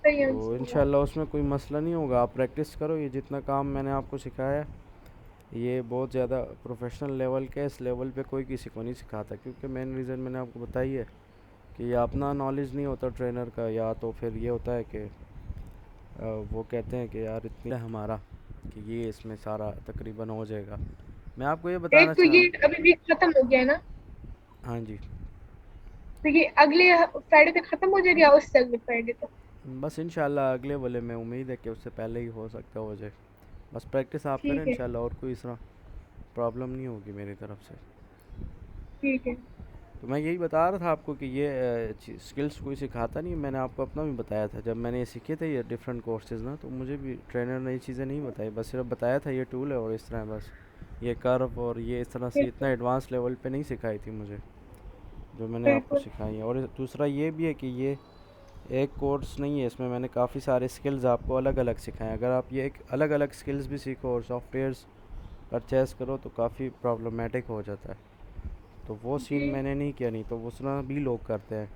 सही है तो इंशाल्लाह। इंशाल्लाह उसमें कोई मसला नहीं होगा। आप प्रैक्टिस करो, ये जितना काम मैंने आपको सिखाया है ये बहुत ज़्यादा प्रोफेशनल लेवल के, इस लेवल पे कोई किसी को नहीं सिखाता, क्योंकि मेन रीज़न मैंने आपको बताई है कि या अपना नॉलेज नहीं होता ट्रेनर का, या तो फिर ये होता है कि वो कहते हैं कि यार इतनी है हमारा कि ये इसमें सारा तकरीबन हो जाएगा। मैं आपको ये एक बताना तो चाह रहा ये हूँ। अभी वीक खत्म हो गया है ना? हाँ जी। तो ये अगले फ्राइडे तक खत्म हो जाएगा या उससे अगले फ्राइडे तक? बस इंशाल्लाह अगले वाले में उम्मीद है कि उससे पहले ही हो सकता हो जाए। बस प्रैक्टिस आप करें ठीक है। इंशाल्लाह, और कोई इस तरह प्रॉब्लम नहीं होगी मेरी तरफ से। ठीक है। तो मैं यही बता रहा था आपको कि ये स्किल्स कोई सिखाता नहीं। मैंने आपको अपना भी बताया था, जब मैंने ये सीखे थे ये डिफरेंट कोर्सेज़ ना, तो मुझे भी ट्रेनर नई चीज़ें नहीं बताई, बस सिर्फ बताया था ये टूल है और इस तरह बस। ये कर्व और ये इस तरह से इतना बिल्कुल एडवांस लेवल पे नहीं सिखाई थी मुझे, जो मैंने आपको बिल्कुल। सिखाई है। और दूसरा ये भी है कि ये एक कोर्स नहीं है, इसमें मैंने काफ़ी सारे स्किल्स आपको अलग अलग सिखाए हैं। अगर आप ये एक अलग अलग स्किल्स भी सीखो और सॉफ्टवेयर्स परचेज़ करो तो काफ़ी प्रॉब्लमेटिक हो जाता है। तो वो सीन जी। मैंने नहीं किया, नहीं तो उस तरह भी लोग करते हैं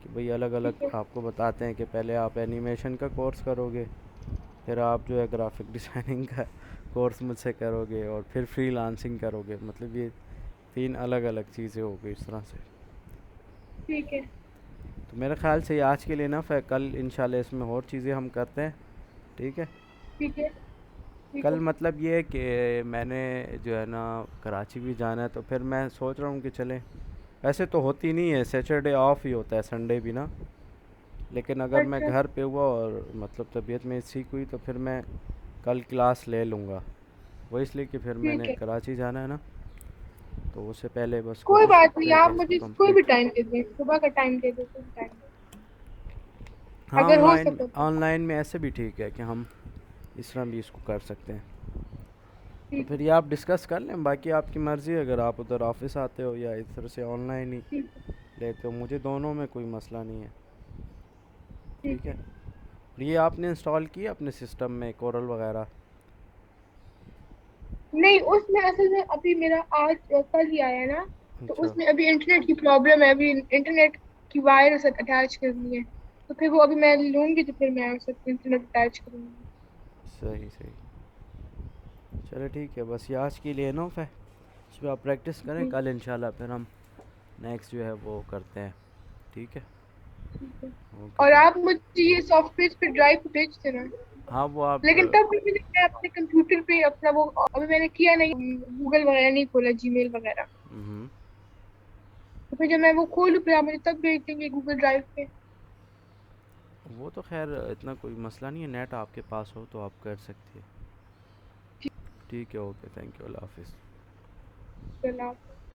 कि भाई अलग अलग ठीक है। आपको बताते हैं कि पहले आप एनिमेशन का कोर्स करोगे, फिर आप जो है ग्राफिक डिज़ाइनिंग का कोर्स मुझसे करोगे, और फिर फ्रीलांसिंग करोगे। मतलब ये तीन अलग अलग चीज़ें हो गई इस तरह से। ठीक है। तो मेरे ख़्याल से ये आज के लिए इनफ है, कल इंशाल्लाह इसमें और चीज़ें हम करते हैं। ठीक है। ठीक है। ठीक कल है। मतलब ये है कि मैंने जो है ना कराची भी जाना है, तो फिर मैं सोच रहा हूँ कि चलें। ऐसे तो होती नहीं है, सैटरडे ऑफ ही होता है, संडे भी ना। लेकिन अगर मैं अच्छा। घर पे हुआ और मतलब तबीयत में ठीक हुई तो फिर मैं कल क्लास ले लूँगा। वो इसलिए कि फिर ठीक मैंने है। कराची जाना है ना, तो उससे पहले बस कोई कोशिश बात करते नहीं, हैं कि आप इसको मुझे कोई भी कंप्लीट। टाइम दे दें, सुबह का टाइम दे दो, कोई टाइम दे दो हाँ, अगर हो ऑनलाइन सके तो। ऑनलाइन में ऐसे भी ठीक है कि हम इस तरह भी इसको कर सकते हैं। तो ठीक फिर है। ये आप डिस्कस कर लें, बाकी आपकी मर्ज़ी है, अगर आप उधर ऑफिस आते हो या इस तरह से ऑनलाइन ही ठीक है। लेते हो, मुझे दोनों में कोई मसला नहीं है। ठीक ठीक है। है। ये आपने इंस्टॉल किया अपने सिस्टम में कोरल वगैरह? नहीं, उसमें असल में अभी मेरा आज कल ही आया है ना, तो अच्छा। उसमें अभी इंटरनेट की प्रॉब्लम है, अभी इंटरनेट की वायर उसे अटैच करनी है। तो फिर वो अभी मैं लूंगी तो फिर मैं उसे इंटरनेट अटैच करूंगी। सही सही। चलो ठीक है, बस ये आज के लिए इनफ है। इस पर आप प्रैक्टिस करें, ठीक कल इंशाल्लाह फिर हम नेक्स्ट जो है वो करते हैं। ठीक है। ठीक है। ओके और जी। आप मुझे ये सॉफ्टवेयर पे ड्राइव पे भेज देना। हाँ वो आप लेकिन तब भी मैं अपने कंप्यूटर पे अपना वो अभी मैंने किया नहीं, गूगल वगैरह नहीं खोला, जीमेल वगैरह। हम्म, तो फिर जब मैं वो खोलूँ फिर आप मुझे तब भेज देंगे गूगल ड्राइव पे। वो तो खैर इतना कोई मसला नहीं है, नेट आपके पास हो तो आप कर सकते हैं। ठीक है, ओके, थैंक यू, अल्लाह हाफिज़। ठीक है।